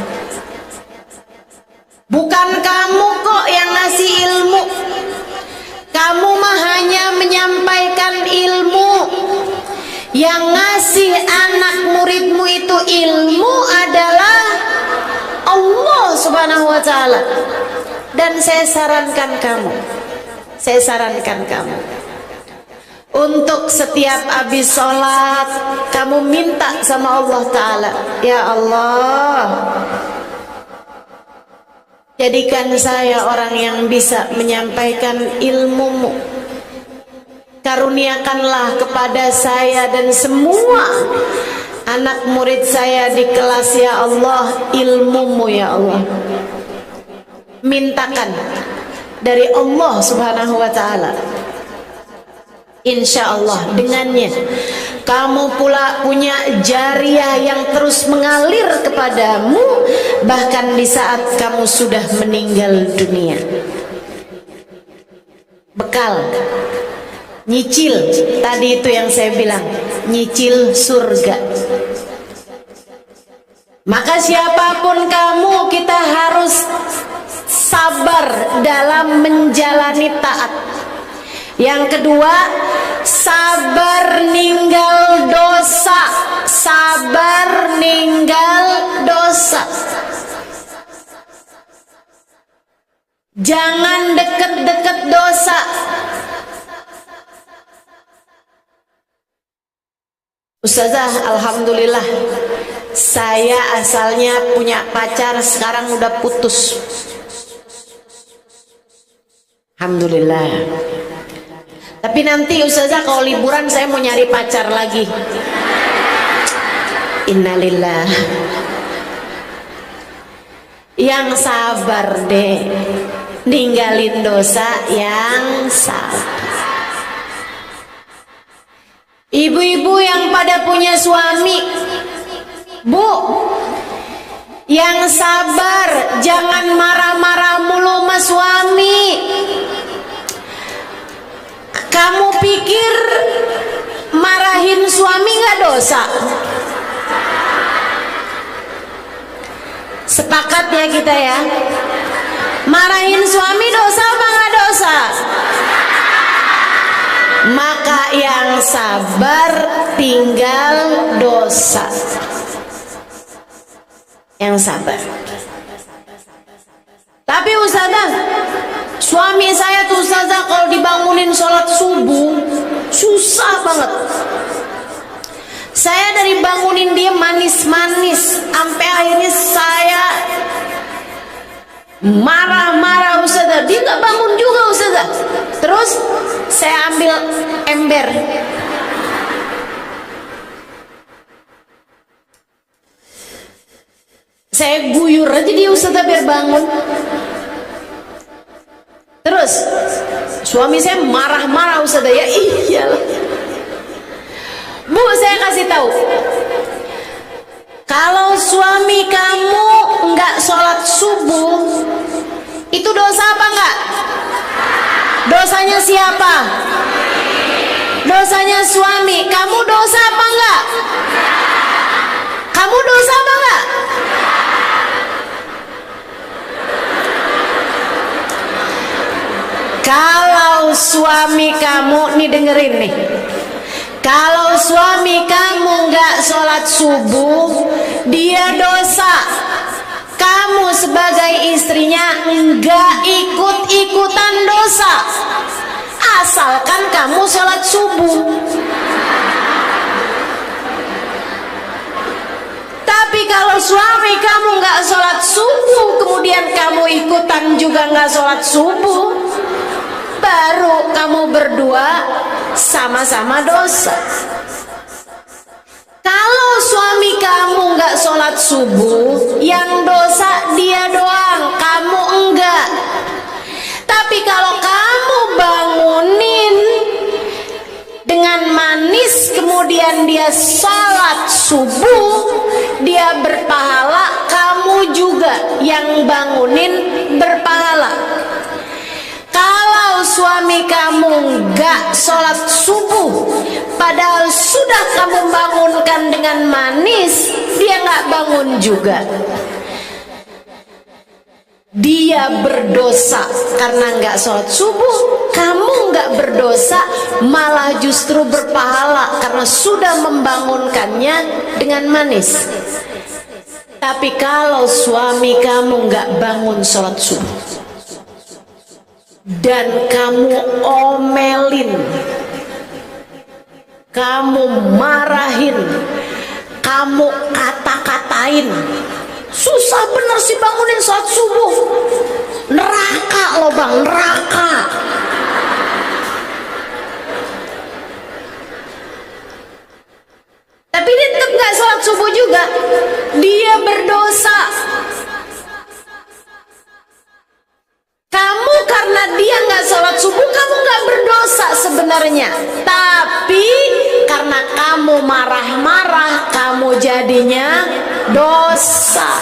Speaker 1: Bukan kamu kok yang ngasih ilmu. Kamu mah hanya menyampaikan ilmu. Yang ngasih anak muridmu itu ilmu adalah Allah Subhanahu wa ta'ala. Dan saya sarankan kamu untuk setiap habis sholat kamu minta sama Allah Ta'ala, ya Allah, jadikan saya orang yang bisa menyampaikan ilmu-Mu. Karuniakanlah kepada saya dan semua anak murid saya di kelas, ya Allah, ilmu-Mu, ya Allah. Mintakan dari Allah Subhanahu wa ta'ala. Insya Allah dengannya kamu pula punya jariah yang terus mengalir kepadamu bahkan di saat kamu sudah meninggal dunia. Bekal nyicil, tadi itu yang saya bilang, nyicil surga. Maka siapapun kamu, kita harus sabar dalam menjalani taat. Yang kedua, sabar ninggal dosa. Sabar ninggal dosa. Jangan deket-deket dosa. Ustazah, alhamdulillah, saya asalnya punya pacar, sekarang udah putus. Alhamdulillah. Tapi nanti ustazah kalau liburan saya mau nyari pacar lagi. Innalillah. Yang sabar deh, ninggalin dosa yang sabar. Ibu-ibu yang pada punya suami, Bu, yang sabar, jangan marah-marah mulu sama suami. Kamu pikir marahin suami nggak dosa? Sepakat ya kita ya. Marahin suami dosa apa nggak dosa? Maka yang sabar tinggal dosa. Yang sabar. Tapi ustazah, suami saya tuh ustazah kalau dibangunin sholat subuh susah banget. Saya dari bangunin dia manis-manis sampai akhirnya saya marah-marah ustazah. Dia gak bangun juga ustazah. terus saya ambil ember. Saya guyur aja dia Ustazah biar bangun. Terus suami saya marah-marah Ustazah, ya iyalah. Bu, saya kasih tahu, kalau suami kamu nggak sholat subuh, itu dosa apa enggak? Dosanya siapa? Dosanya suami. Kamu dosa apa enggak? Kamu dosa apa enggak? Kalau suami kamu, nih dengerin nih, kalau suami kamu nggak sholat subuh, dia dosa. Kamu sebagai istrinya nggak ikut-ikutan dosa, asalkan kamu sholat subuh. Tapi kalau suami kamu nggak sholat subuh, kemudian kamu ikutan juga nggak sholat subuh, baru kamu berdua sama-sama dosa. Kalau suami kamu nggak sholat subuh, yang dosa dia doang, kamu enggak. Tapi kalau kamu bangunin dengan manis, kemudian dia sholat subuh, dia berpahala, kamu juga yang bangunin berpahala. Kalau suami kamu gak sholat subuh, padahal sudah kamu bangunkan dengan manis, dia gak bangun juga. Dia berdosa karena gak sholat subuh, kamu gak berdosa, malah justru berpahala karena sudah membangunkannya dengan manis. Tapi kalau suami kamu gak bangun sholat subuh dan kamu omelin, kamu marahin, kamu kata-katain, susah bener sih bangunin sholat subuh, neraka loh bang, neraka. Tapi dia tetap gak sholat subuh juga, dia berdosa. Kamu karena dia nggak sholat subuh, kamu nggak berdosa sebenarnya. Tapi karena kamu marah-marah, kamu jadinya dosa.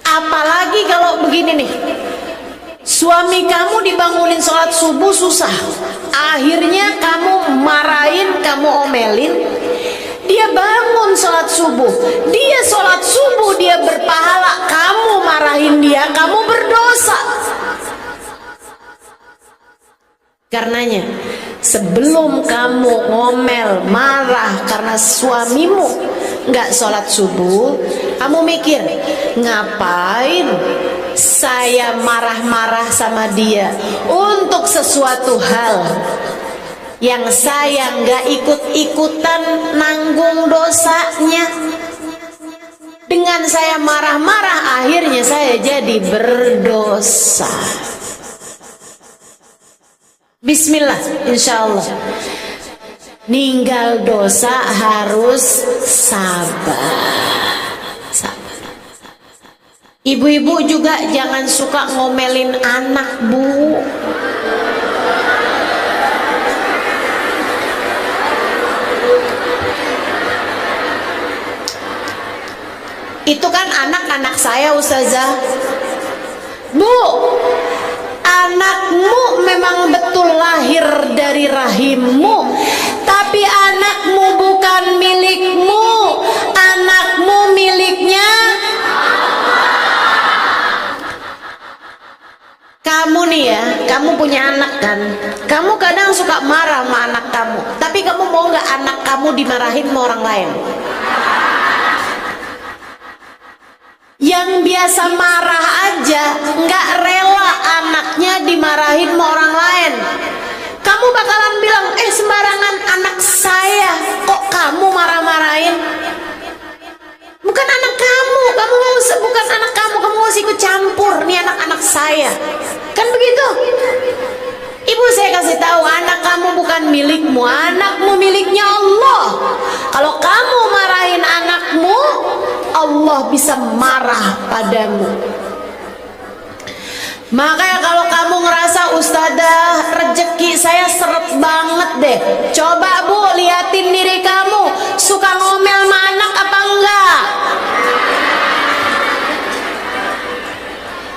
Speaker 1: Apalagi kalau begini nih, suami kamu dibangunin sholat subuh susah, akhirnya kamu marahin, kamu omelin. Dia bangun sholat subuh, dia sholat subuh, dia berpahala, kamu marahin dia, kamu berdosa. Karenanya sebelum kamu ngomel, marah karena suamimu nggak sholat subuh, kamu mikir, ngapain saya marah-marah sama dia untuk sesuatu hal yang saya nggak ikut-ikutan nanggung dosanya. Dengan saya marah-marah, akhirnya saya jadi berdosa. Bismillah, insya Allah. Ninggal dosa harus sabar. Ibu-ibu juga jangan suka ngomelin anak, Bu. Itu kan anak-anak saya Ustazah. Bu, anakmu memang betul lahir dari rahimmu, tapi anakmu bukan milikmu, anakmu miliknya kamu nih ya. Kamu punya anak kan, kamu kadang suka marah sama anak kamu, tapi kamu mau nggak anak kamu dimarahin sama orang lain? Yang biasa marah aja nggak rela anaknya dimarahin sama orang lain. Kamu bakalan bilang, sembarangan anak saya, kok kamu marah-marahin? Bukan anak kamu, bukan anak kamu, kamu harus ikut campur nih anak-anak saya? Kan begitu. Ibu saya kasih tahu, anak kamu bukan milikmu, anakmu miliknya Allah. Kalau kamu marahin anakmu, Allah bisa marah padamu. Makanya kalau kamu ngerasa ustadzah rezeki saya seret banget deh, coba bu liatin diri kamu, suka ngomel sama anak apa enggak?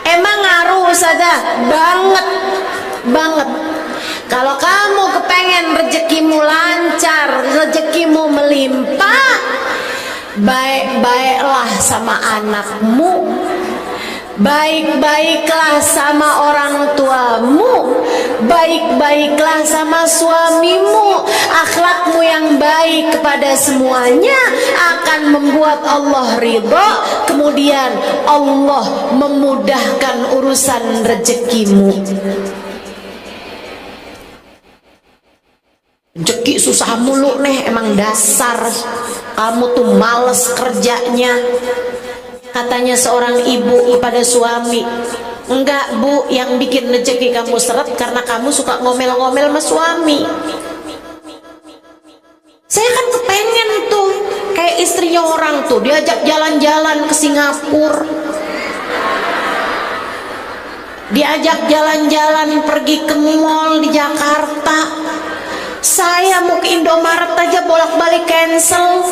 Speaker 1: Emang ngaruh ustadzah? Banget, banget. Kalau kamu kepengen rezekimu lancar, rezekimu melimpah, baik-baiklah sama anakmu, baik-baiklah sama orang tuamu, baik-baiklah sama suamimu. Akhlakmu yang baik kepada semuanya akan membuat Allah ridha. Kemudian Allah memudahkan urusan rezekimu. Rezeki susah mulu nih, emang dasar kamu tuh males kerjanya, katanya seorang ibu kepada suami. Enggak bu, yang bikin rezeki kamu seret karena kamu suka ngomel-ngomel sama suami. Saya kan kepengen tuh kayak istrinya orang tuh, diajak jalan-jalan ke Singapura, diajak jalan-jalan pergi ke mall di Jakarta. Saya mau ke Indomaret aja bolak-balik cancel.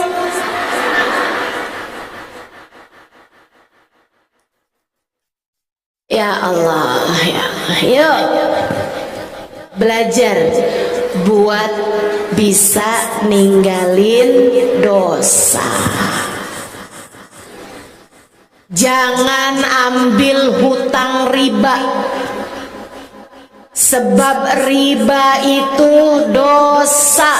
Speaker 1: Ya Allah, ya. Yuk belajar buat bisa ninggalin dosa. Jangan ambil hutang riba, sebab riba itu dosa.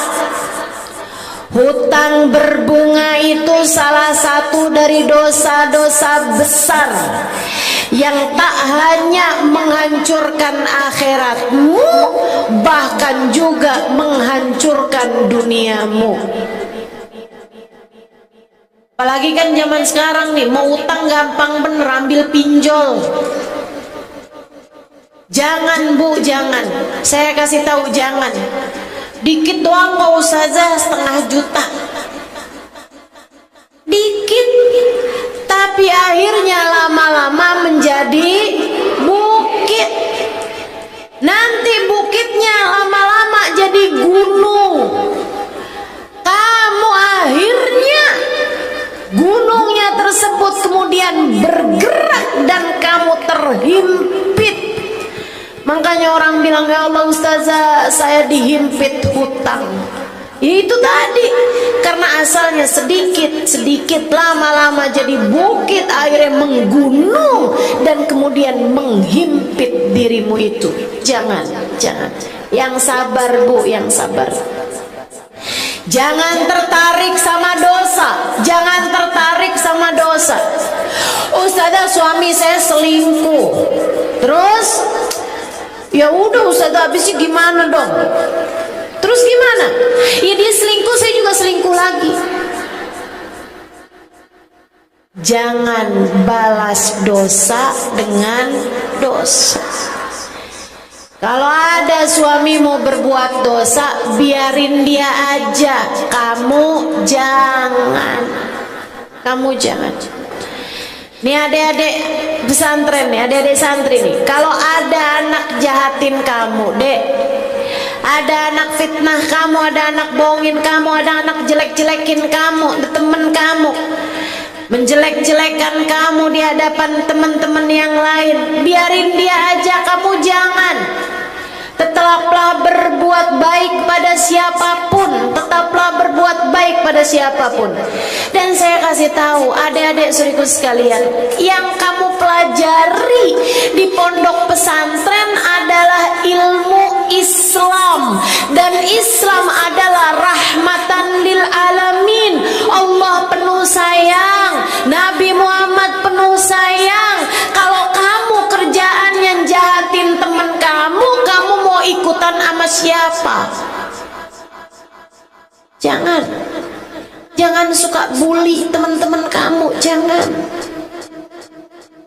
Speaker 1: Hutang berbunga itu salah satu dari dosa-dosa besar yang tak hanya menghancurkan akhiratmu, bahkan juga menghancurkan duniamu. Apalagi kan zaman sekarang nih, mau utang gampang bener, ambil pinjol. Jangan bu, jangan. Saya kasih tahu jangan. Dikit doang kok ustazah, 1,5 juta. Dikit, tapi akhirnya lama-lama menjadi bukit. Nanti bukitnya lama-lama jadi gunung. Kamu akhirnya gunungnya tersebut kemudian bergerak dan kamu terhimpit. Makanya orang bilang, ya Allah ustazah saya dihimpit hutang. Itu tadi, karena asalnya sedikit lama-lama jadi bukit, akhirnya menggunung dan kemudian menghimpit dirimu itu. Jangan. Yang sabar bu, yang sabar. Jangan tertarik sama dosa, jangan tertarik sama dosa. Ustazah suami saya selingkuh, terus ya udah ustazah habisnya gimana dong? Terus gimana? Ya dia selingkuh, saya juga selingkuh lagi. Jangan balas dosa dengan dosa. Kalau ada suami mau berbuat dosa, biarin dia aja. Kamu jangan. Nih adik-adik pesantren nih, adik-adik santri nih. Kalau ada anak jahatin kamu, dek, ada anak fitnah kamu, ada anak bohongin kamu, ada anak jelek-jelekin kamu, temen kamu, menjelek-jelekan kamu di hadapan teman-teman yang lain, biarin dia aja, kamu jangan. Tetaplah berbuat baik pada siapapun, tetaplah berbuat baik pada siapapun. Dan saya kasih tahu adik-adik suriku sekalian, yang kamu pelajari di pondok pesantren adalah ilmu Islam, dan Islam adalah rahmatan lil alamin. Allah penuh sayang, Nabi Muhammad penuh sayang. Kalau kamu kerjaan yang jahatin teman kamu, kamu mau ikutan sama siapa? Jangan suka bully teman-teman kamu,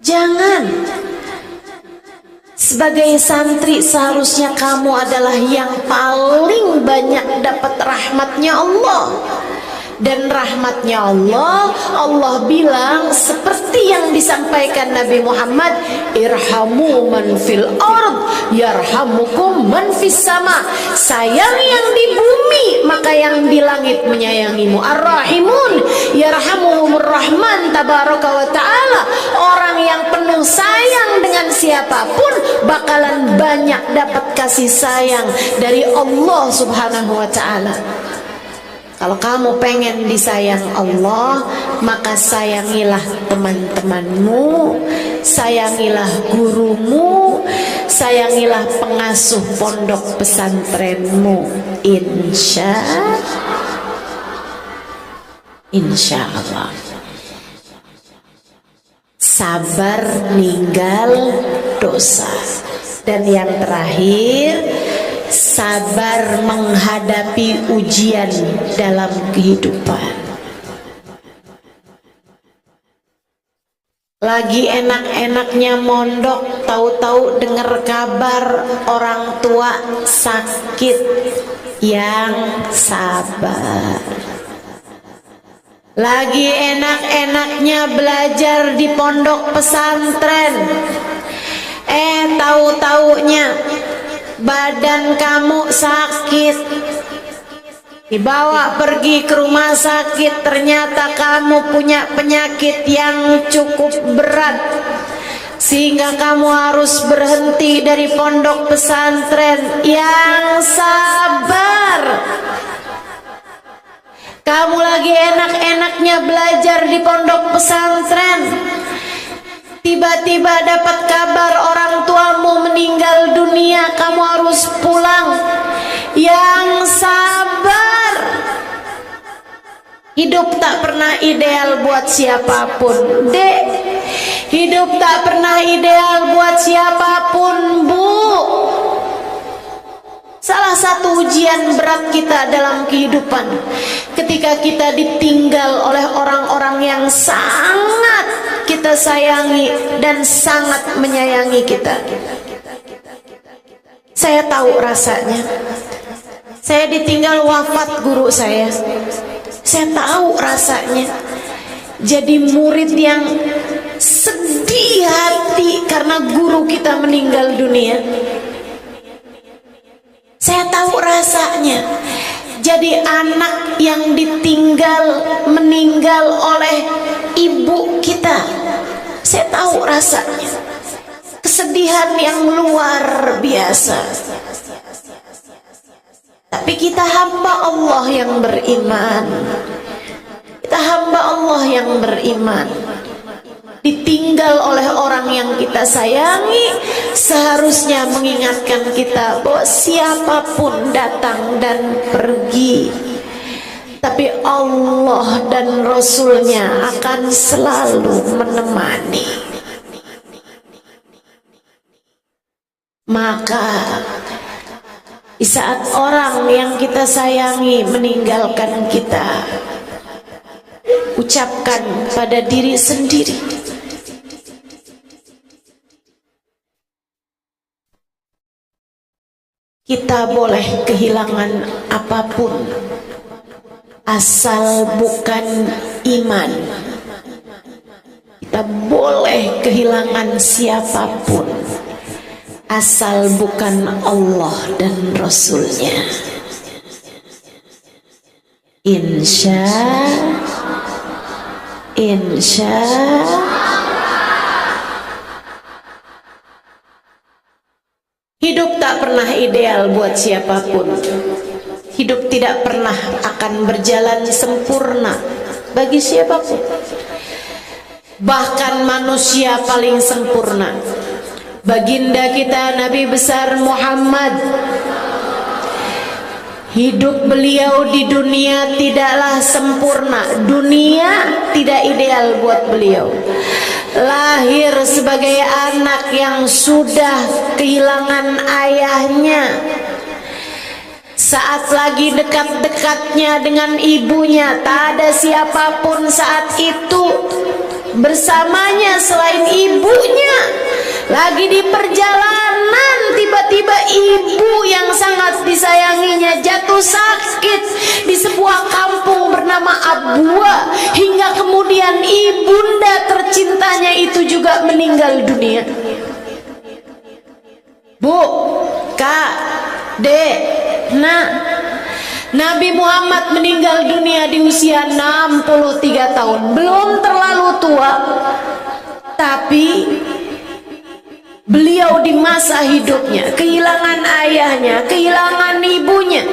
Speaker 1: Jangan. Sebagai santri seharusnya kamu adalah yang paling banyak dapat rahmatnya Allah. Dan rahmatnya Allah, Allah bilang seperti yang disampaikan Nabi Muhammad, irhamu man fil ard yarhamukum man fis sama. Sayang yang di bumi, maka yang di langit menyayangimu. Ar-rahimun yarhamuhumur rahman tabaraka wa ta'ala. Orang yang penuh sayang dengan siapapun bakalan banyak dapat kasih sayang dari Allah subhanahu wa ta'ala. Kalau kamu pengen disayang Allah, maka sayangilah teman-temanmu, sayangilah gurumu, sayangilah pengasuh pondok pesantrenmu. Insya Allah. Sabar ninggal dosa. Dan yang terakhir, sabar menghadapi ujian dalam kehidupan. Lagi enak-enaknya mondok, tahu-tahu dengar kabar orang tua sakit. Yang sabar. Lagi enak-enaknya belajar di pondok pesantren, tahu-taunya badan kamu sakit, dibawa pergi ke rumah sakit, ternyata kamu punya penyakit yang cukup berat sehingga kamu harus berhenti dari pondok pesantren. Yang sabar. Kamu lagi enak-enaknya belajar di pondok pesantren, tiba-tiba dapat kabar orang tuamu meninggal dunia, kamu harus pulang. Yang sabar. Hidup tak pernah ideal buat siapapun, Dek. Hidup tak pernah ideal buat siapapun, Bu. Salah satu ujian berat kita dalam kehidupan ketika kita ditinggal oleh orang-orang yang sangat kita sayangi dan sangat menyayangi kita. Saya tahu rasanya. Saya ditinggal wafat guru saya. Saya tahu rasanya. Jadi murid yang sedih hati karena guru kita meninggal dunia. Saya tahu rasanya. Jadi anak yang ditinggal meninggal oleh ibu kita. Saya tahu rasanya. Kesedihan yang luar biasa. Tapi kita hamba Allah yang beriman. Kita hamba Allah yang beriman. Ditinggal oleh orang yang kita sayangi, seharusnya mengingatkan kita bahwa siapapun datang dan pergi, tapi Allah dan Rasulnya akan selalu menemani. Maka di saat orang yang kita sayangi meninggalkan kita, ucapkan pada diri sendiri, kita boleh kehilangan apapun, asal bukan iman. Kita boleh kehilangan siapapun, asal bukan Allah dan Rasulnya. Insya hidup tak pernah ideal buat siapapun. Hidup tidak pernah akan berjalan sempurna bagi siapapun. Bahkan manusia paling sempurna, baginda kita Nabi besar Muhammad, hidup beliau di dunia tidaklah sempurna. Dunia tidak ideal buat beliau. Lahir sebagai anak yang sudah kehilangan ayahnya. Saat lagi dekat-dekatnya dengan ibunya, tak ada siapapun saat itu. bersamanya selain ibunya. Lagi di perjalanan, tiba-tiba ibu yang sangat disayanginya jatuh sakit di sebuah kampung bernama Abua, hingga kemudian ibunda tercintanya itu juga meninggal dunia. Bu, Kak, Dek, Nak, Nabi Muhammad meninggal dunia di usia 63 tahun. Belum terlalu tua, tapi beliau di masa hidupnya kehilangan ayahnya, kehilangan ibunya,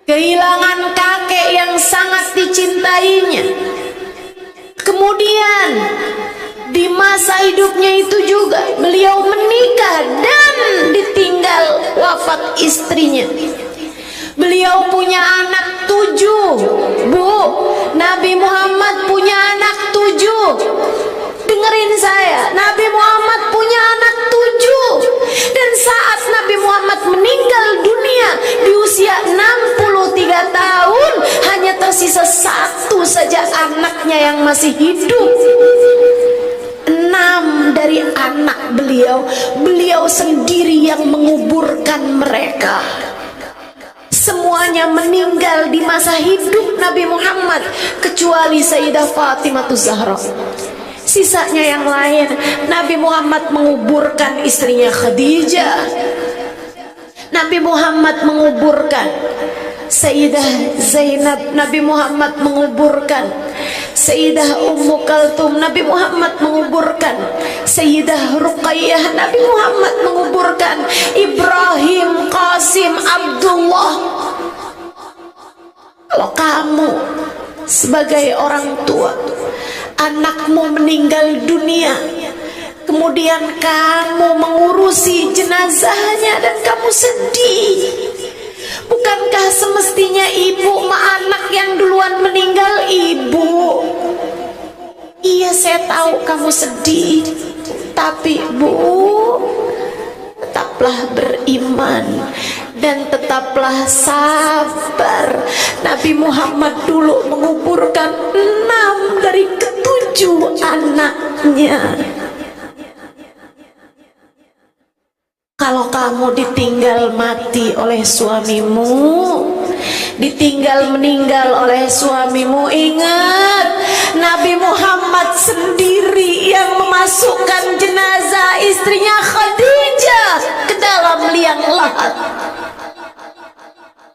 Speaker 1: kehilangan kakek yang sangat dicintainya. Kemudian di masa hidupnya itu juga beliau menikah dan ditinggal wafat istrinya. Beliau punya anak 7. Bu, Nabi Muhammad punya anak 7. Dengerin saya, Nabi Muhammad punya anak 7. Dan saat Nabi Muhammad meninggal dunia di usia 63 tahun, hanya tersisa 1 saja anaknya yang masih hidup. 6 dari anak beliau, beliau sendiri yang menguburkan mereka. Semuanya meninggal di masa hidup Nabi Muhammad, kecuali Sayyidah Fatimah Zahra. Sisanya yang lain, Nabi Muhammad menguburkan istrinya Khadijah. Nabi Muhammad menguburkan Sayyidah Zainab. Nabi Muhammad menguburkan Sayyidah Ummu Kalthum. Nabi Muhammad menguburkan Sayyidah Ruqayyah. Nabi Muhammad menguburkan Ibrahim, Qasim, Abdullah. Kalau kamu sebagai orang tua, anakmu meninggal dunia, kemudian kamu mengurusi jenazahnya dan kamu sedih, bukankah semestinya ibu anak yang duluan meninggal? Ibu, iya saya tahu kamu sedih, tapi Bu, tetaplah beriman dan tetaplah sabar. Nabi Muhammad dulu menguburkan 6 dari ke-7 anaknya. Kalau kamu ditinggal mati oleh suamimu, ditinggal meninggal oleh suamimu, ingat Nabi Muhammad sendiri yang memasukkan jenazah istrinya Khadijah ke dalam liang lahat.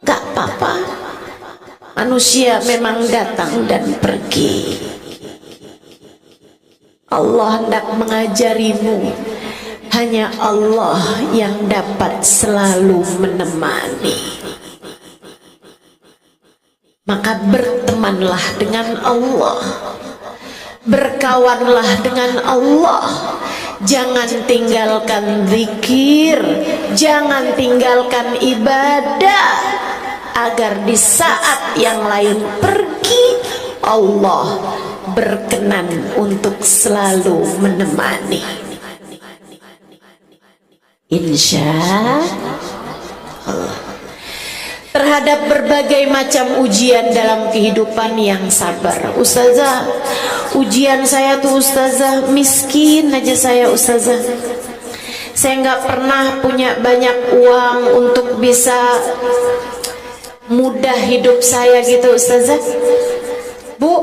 Speaker 1: Gak apa-apa, manusia memang datang dan pergi. Allah hendak mengajarimu, hanya Allah yang dapat selalu menemani. Maka bertemanlah dengan Allah, berkawanlah dengan Allah. Jangan tinggalkan zikir, jangan tinggalkan ibadah, agar di saat yang lain pergi, Allah berkenan untuk selalu menemani. Insya Allah. Terhadap berbagai macam ujian dalam kehidupan yang sabar. Ustazah, ujian saya tuh Ustazah, miskin aja saya Ustazah. Saya nggak pernah punya banyak uang untuk bisa mudah hidup saya gitu Ustazah. Bu,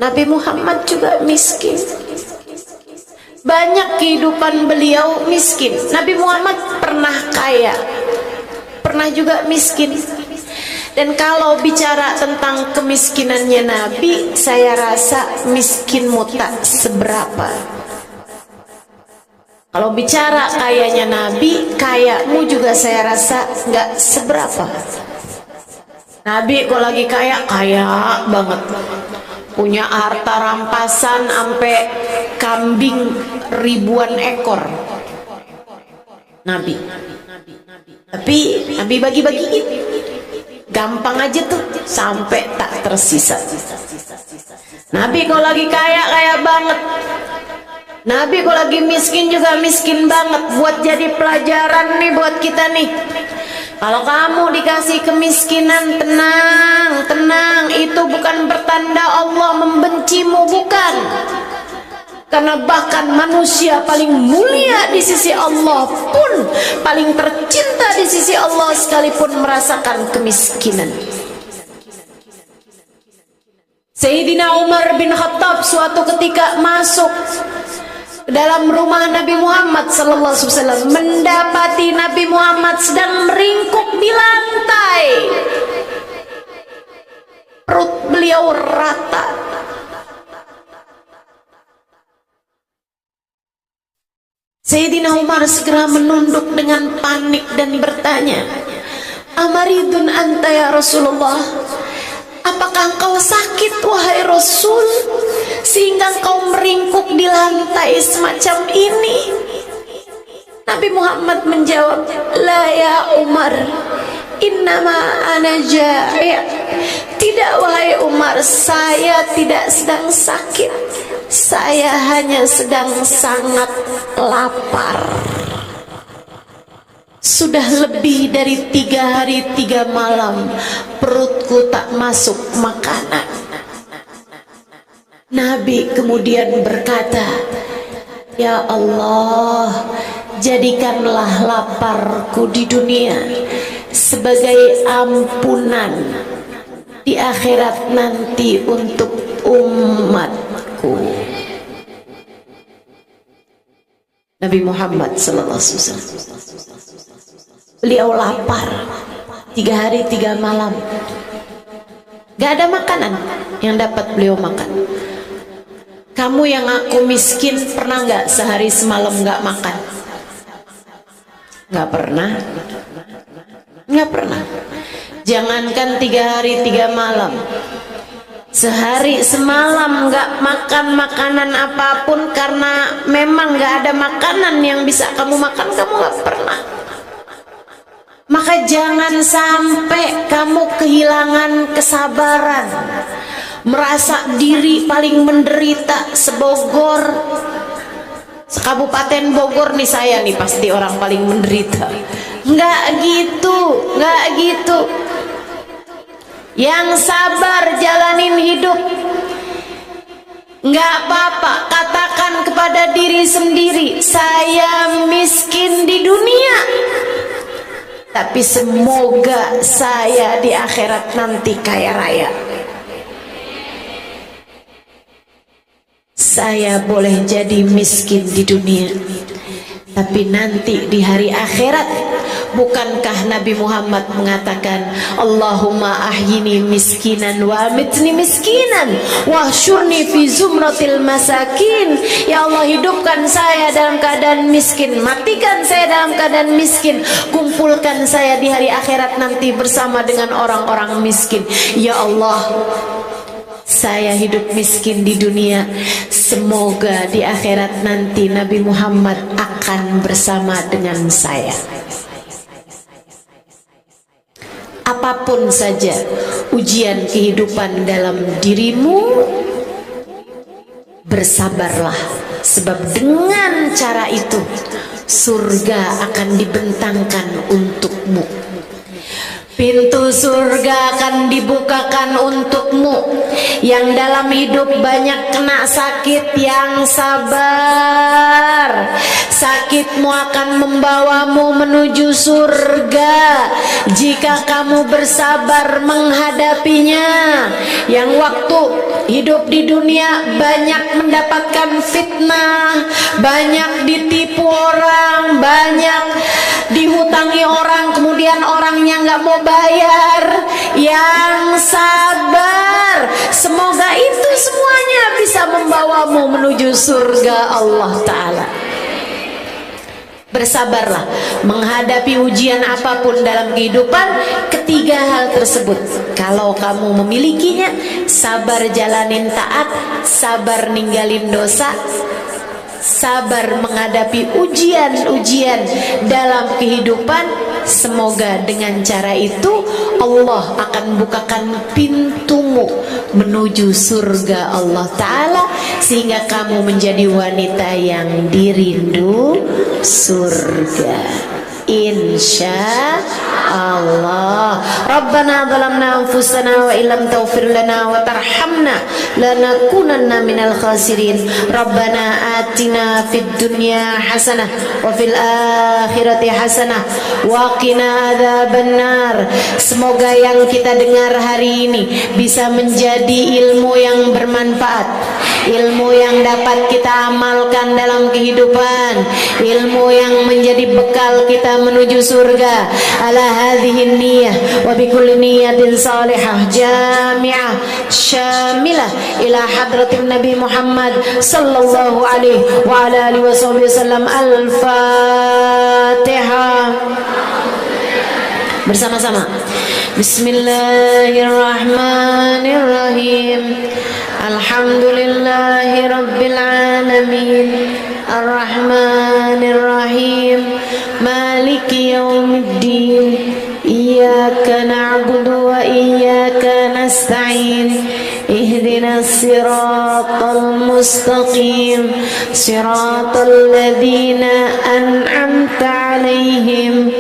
Speaker 1: Nabi Muhammad juga miskin. Banyak kehidupan beliau miskin. Nabi Muhammad pernah kaya, pernah juga miskin. Dan kalau bicara tentang kemiskinannya Nabi, saya rasa miskinmu tak seberapa. Kalau bicara kayanya Nabi, kayamu juga saya rasa nggak seberapa. Nabi kok lagi kaya, kaya banget, punya harta rampasan sampai kambing ribuan ekor. Nabi, tapi Nabi bagi-bagiin, gampang aja tuh, sampai tak tersisa. Nabi kok lagi kaya, kaya banget. Nabi kok lagi miskin juga miskin banget. Buat jadi pelajaran nih buat kita nih. Kalau kamu dikasih kemiskinan, tenang, tenang, itu bukan pertanda Allah membencimu, bukan. Karena bahkan manusia paling mulia di sisi Allah pun, paling tercinta di sisi Allah sekalipun merasakan kemiskinan. Sayyidina Umar bin Khattab suatu ketika masuk dalam rumah Nabi Muhammad sallallahu alaihi wasallam, mendapati Nabi Muhammad sedang meringkuk di lantai. Perut beliau rata. Sayyidina Umar segera menunduk dengan panik dan bertanya, "Amaridun anta ya Rasulullah? Apakah engkau sakit wahai Rasul sehingga engkau meringkuk di lantai semacam ini?" Nabi Muhammad menjawab, "La ya Umar, innama ana ja'i'." Tidak wahai Umar, saya tidak sedang sakit, saya hanya sedang sangat lapar. Sudah lebih dari 3 hari 3 malam perutku tak masuk makanan. Nabi kemudian berkata, "Ya Allah, jadikanlah laparku di dunia sebagai ampunan di akhirat nanti untuk umatku." Nabi Muhammad sallallahu alaihi wasallam, beliau lapar 3 hari 3 malam, gak ada makanan yang dapat beliau makan. Kamu yang aku miskin pernah gak sehari semalam gak makan? Gak pernah. Gak pernah. Jangankan 3 hari 3 malam, sehari semalam gak makan makanan apapun karena memang gak ada makanan yang bisa kamu makan, kamu gak pernah. Maka jangan sampai kamu kehilangan kesabaran, merasa diri paling menderita sebogor, sekabupaten Bogor nih, saya nih pasti orang paling menderita. Nggak gitu, nggak gitu. Yang sabar jalanin hidup. Nggak apa-apa, katakan kepada diri sendiri, saya miskin di dunia, tapi semoga saya di akhirat nanti kaya raya. Saya boleh jadi miskin di dunia, tapi nanti di hari akhirat, bukankah Nabi Muhammad mengatakan, Allahumma ahyini miskinan wa amitni miskinan wahsyurni fi zumratil masakin. Ya Allah, hidupkan saya dalam keadaan miskin, matikan saya dalam keadaan miskin, kumpulkan saya di hari akhirat nanti bersama dengan orang-orang miskin. Ya Allah, saya hidup miskin di dunia, semoga di akhirat nanti Nabi Muhammad akan bersama dengan saya. Apapun saja ujian kehidupan dalam dirimu, bersabarlah, sebab dengan cara itu surga akan dibentangkan untukmu. Pintu surga akan dibukakan untukmu. Yang dalam hidup banyak kena sakit, yang sabar, sakitmu akan membawamu menuju surga jika kamu bersabar menghadapinya. Yang waktu hidup di dunia banyak mendapatkan fitnah, banyak ditipu orang, banyak dihutangi orang, kemudian orangnya nggak mau bayar. Yang sabar, semoga itu semuanya bisa membawamu menuju surga Allah Ta'ala. Bersabarlah menghadapi ujian apapun dalam kehidupan. Ketiga hal tersebut, kalau kamu memilikinya, sabar jalanin taat, sabar ninggalin dosa, sabar menghadapi ujian-ujian dalam kehidupan, semoga dengan cara itu Allah akan bukakan pintumu menuju surga Allah Ta'ala, sehingga kamu menjadi wanita yang dirindu surga. insya Allah. Rabbana zalamna anfusana wa illam taghfir lana wa tarhamna lanakunanna minal khasirin. Rabbana atina fid dunya hasanah wa fil akhirati hasanah wa qina adzabannar. Semoga yang kita dengar hari ini bisa menjadi ilmu yang bermanfaat, ilmu yang dapat kita amalkan dalam kehidupan, ilmu yang menjadi bekal kita menuju surga. Ala hadhihi niyyah wa bi kulli niyyatin salihah jami'ah syamilah ila hadratin Nabi Muhammad sallallahu alaihi wa ala alihi wasallam. Al-Fatihah. Bersama-sama. Bismillahirrahmanirrahim. Alhamdulillahi rabbil alamin. Ar-Rahmanir-Rahim. Maliki yaumiddin. Iyyaka na'budu wa iyyaka nasta'in. Ihdinas siratal mustaqim. Siratal ladzina an'amta 'alaihim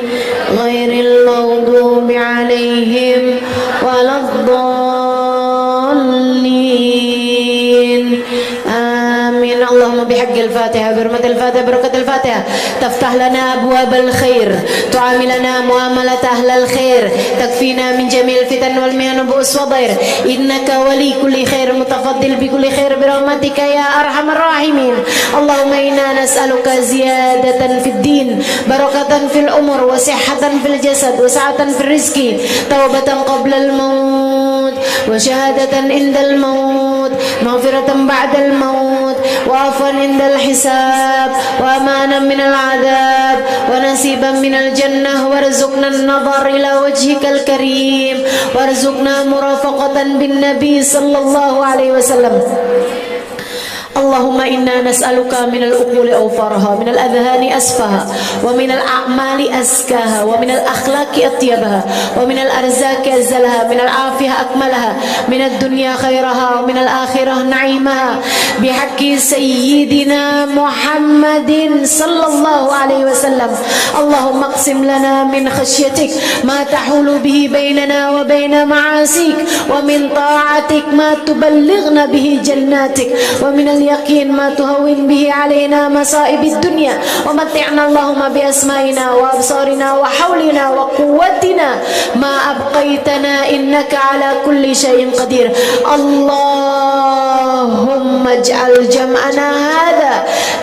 Speaker 1: ghairil maghdubi 'alaihim waladdallin. Amin. Allahumma bihaqqil Fatihah, birmatil Fatihah, barakatil Fatihah, taftah lana abwabal khair, tu'amilana muamalat ahlal khair, takfina min jamil fitan wal mihan bu'us wa dhair. Innaka wali kulli khair, mutafaddil bi kulli khair bi rahmatika ya arhamar rahimin. Allahumma inna nas'aluka ziyadatan fid din, barakatan fil umur, wa sihhatan fil jasad, wa sa'atan fil rizqi, taubatan qabla al maut, wa syahadatan indal maut, maghfiratan ba'dal maut, wa afwan indal hisab, wa amanan minal adab, wa nasiban minal jannah. Warzuqna an-nadhar ila wajhikal karim, warzuqna murafaqatan bin nabi sallallahu alaihi wasallam. Allahumma inna nas'aluka minal uquli awfaraha, minal adhani asfaha, wa minal a'mali azkaha, wa minal akhlaqi atyabaha, wa minal arzaki azzalaha, minal afiyah akmalaha, minal dunya khairaha, wa minal akhirah na'imaha. Bihaqqi sayyidina Muhammadin sallallahu alaihi wasallam. Allahumma aqsim lana min khashyatik ma tahulu bihi bainana wa baina ma'asik, wa min ta'atik ma tuballighna bihi jannatik, wa min اليقين ما تهون به علينا مصائب الدنيا ومتعنا اللهم بأسمائنا وأبصارنا وحولنا وقوتنا ما أبقيتنا إنك على كل شيء قدير. اللهم اجعل جمعنا هذا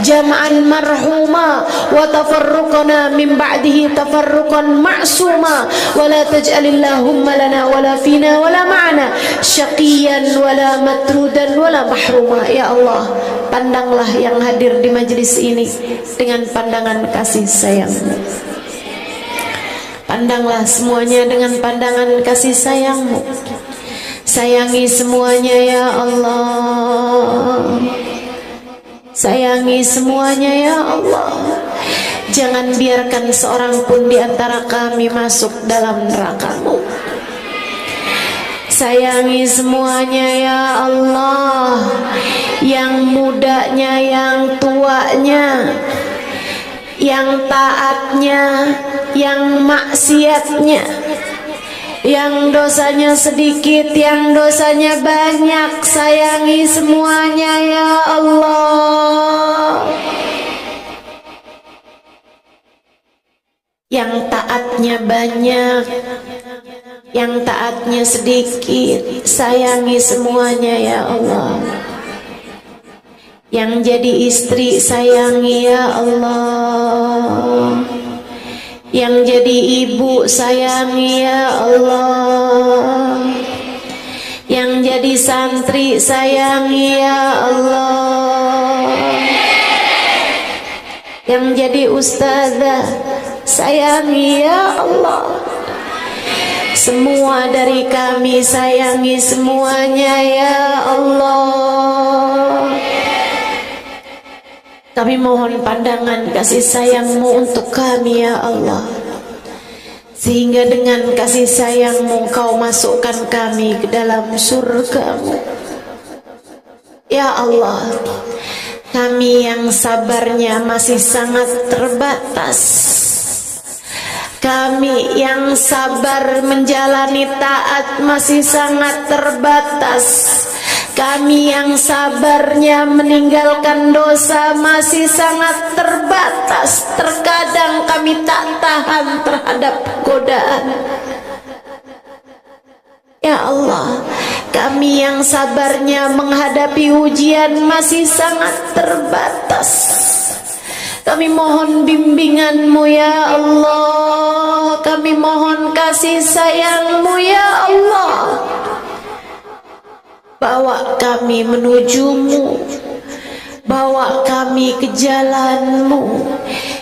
Speaker 1: جمعا مرحوما وتفرقنا من بعده تفرقا معصوما ولا تجعل اللهم لنا ولا فينا ولا معنا شقيا ولا مترودا ولا محروما. Ya Allah, pandanglah yang hadir di majelis ini dengan pandangan kasih sayang-Mu. Pandanglah semuanya dengan pandangan kasih sayang-Mu. Sayangi semuanya ya Allah. Sayangi semuanya ya Allah. Jangan biarkan seorang pun di antara kami masuk dalam neraka-Mu. Sayangi semuanya ya Allah, yang mudanya, yang tuanya, yang taatnya, yang maksiatnya, yang dosanya sedikit, yang dosanya banyak. Sayangi semuanya ya Allah. Yang taatnya banyak, yang taatnya sedikit, sayangi semuanya ya Allah. Yang jadi istri sayangi ya Allah. Yang jadi ibu sayangi ya Allah. Yang jadi santri sayangi ya Allah. Yang jadi ustazah sayangi ya Allah. Semua dari kami sayangi semuanya ya Allah. Kami mohon pandangan kasih sayang-Mu untuk kami ya Allah, sehingga dengan kasih sayang-Mu Engkau masukkan kami ke dalam surga-Mu ya Allah. Kami yang sabarnya masih sangat terbatas, Kami yang sabar menjalani taat masih sangat terbatas. Kami yang sabarnya meninggalkan dosa masih sangat terbatas. Terkadang kami tak tahan terhadap godaan. Ya Allah, kami yang sabarnya menghadapi ujian masih sangat terbatas. Kami mohon bimbingan-Mu ya Allah. Kami mohon kasih sayang-Mu ya Allah. Bawa kami menuju-Mu, bawa kami ke jalan-Mu.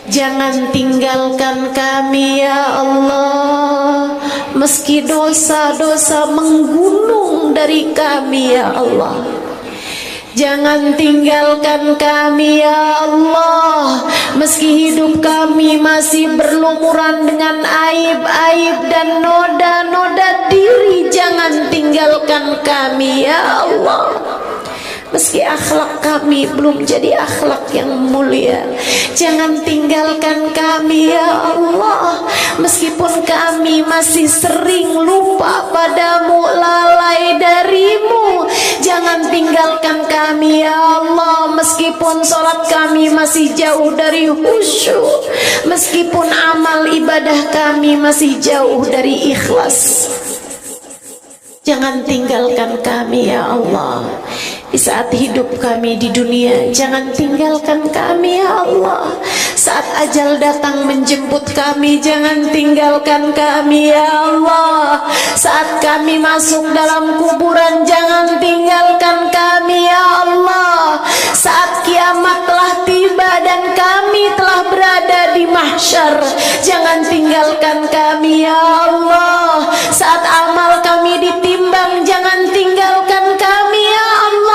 Speaker 1: Jangan tinggalkan kami ya Allah. Meski dosa-dosa menggunung dari kami ya Allah, jangan tinggalkan kami ya Allah. Meski hidup kami masih berlumuran dengan aib-aib dan noda-noda diri, jangan tinggalkan kami ya Allah. Meski akhlak kami belum jadi akhlak yang mulia, jangan tinggalkan kami ya Allah. Meskipun kami masih sering lupa padamu, lalai darimu, jangan tinggalkan kami ya Allah. Meskipun sholat kami masih jauh dari khusyuk, meskipun amal ibadah kami masih jauh dari ikhlas, jangan tinggalkan kami ya Allah. Di saat hidup kami di dunia, jangan tinggalkan kami ya Allah. Saat ajal datang menjemput kami, jangan tinggalkan kami ya Allah. Saat kami masuk dalam kuburan, jangan tinggalkan kami ya Allah. Saat kiamat telah tiba dan kami telah berada di mahsyar, jangan tinggalkan kami ya Allah. Saat amal kami ditimbang, jangan tinggalkan kami ya Allah.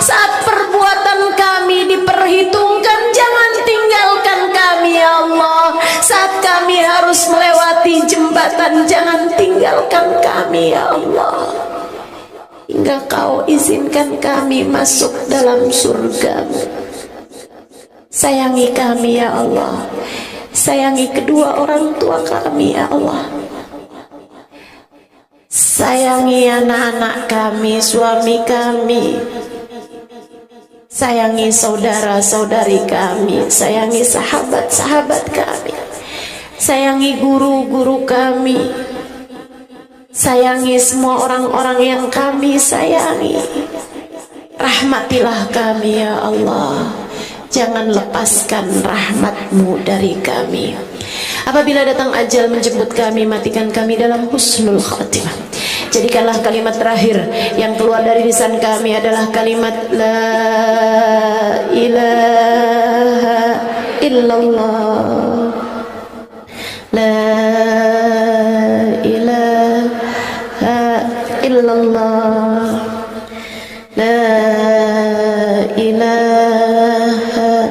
Speaker 1: Saat perbuatan kami diperhitungkan, jangan tinggalkan kami ya Allah. Saat kami harus melewati jembatan, jangan tinggalkan kami ya Allah. Hingga Kau izinkan kami masuk dalam surga-Mu. Sayangi kami ya Allah. Sayangi kedua orang tua kami ya Allah. Sayangi anak-anak kami, suami kami. Sayangi saudara-saudari kami, sayangi sahabat-sahabat kami, sayangi guru-guru kami, sayangi semua orang-orang yang kami sayangi. Rahmatilah kami ya Allah. Jangan lepaskan rahmat-Mu dari kami. Apabila datang ajal menjemput kami, matikan kami dalam husnul khatimah. Jadikanlah kalimat terakhir yang keluar dari lisan kami adalah kalimat La ilaha illallah. La ilaha illallah. La ilaha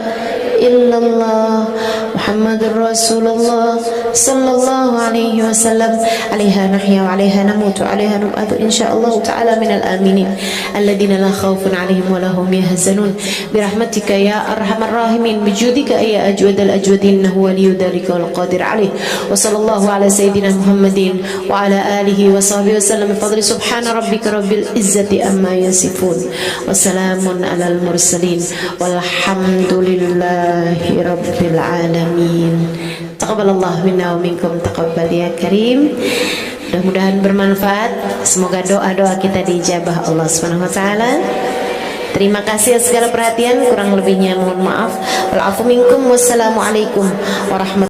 Speaker 1: illallah. Muhammadur Rasulullah sallallahu alaihi wasallam. Alaiha nahya wa alaiha namutu wa alaiha nub'atu insyaallah ta'ala minal aminin alladina la khawfun alaihim wa lahum yahzanun birahmatika ya arhamar rahimin bijudika ya ajwadal ajwadin innahu waliyyu dzalika wal qadir alaih. Wa sallallahu ala sayyidina Muhammadin wa ala alihi wa sahbihi wasallam. Bifadli subhana rabbika rabbil izzati amma yasifun wa salamun alal mursalin walhamdulillahi rabbil alamin. Taqabbalallahu minna wa minkum, taqabbal ya karim. Mudah-mudahan bermanfaat. Semoga doa-doa kita diijabah Allah Subhanahu wa taala. Terima kasih atas segala perhatian, kurang lebihnya mohon maaf. Wal afu minkum, wassalamualaikum warahmatullahi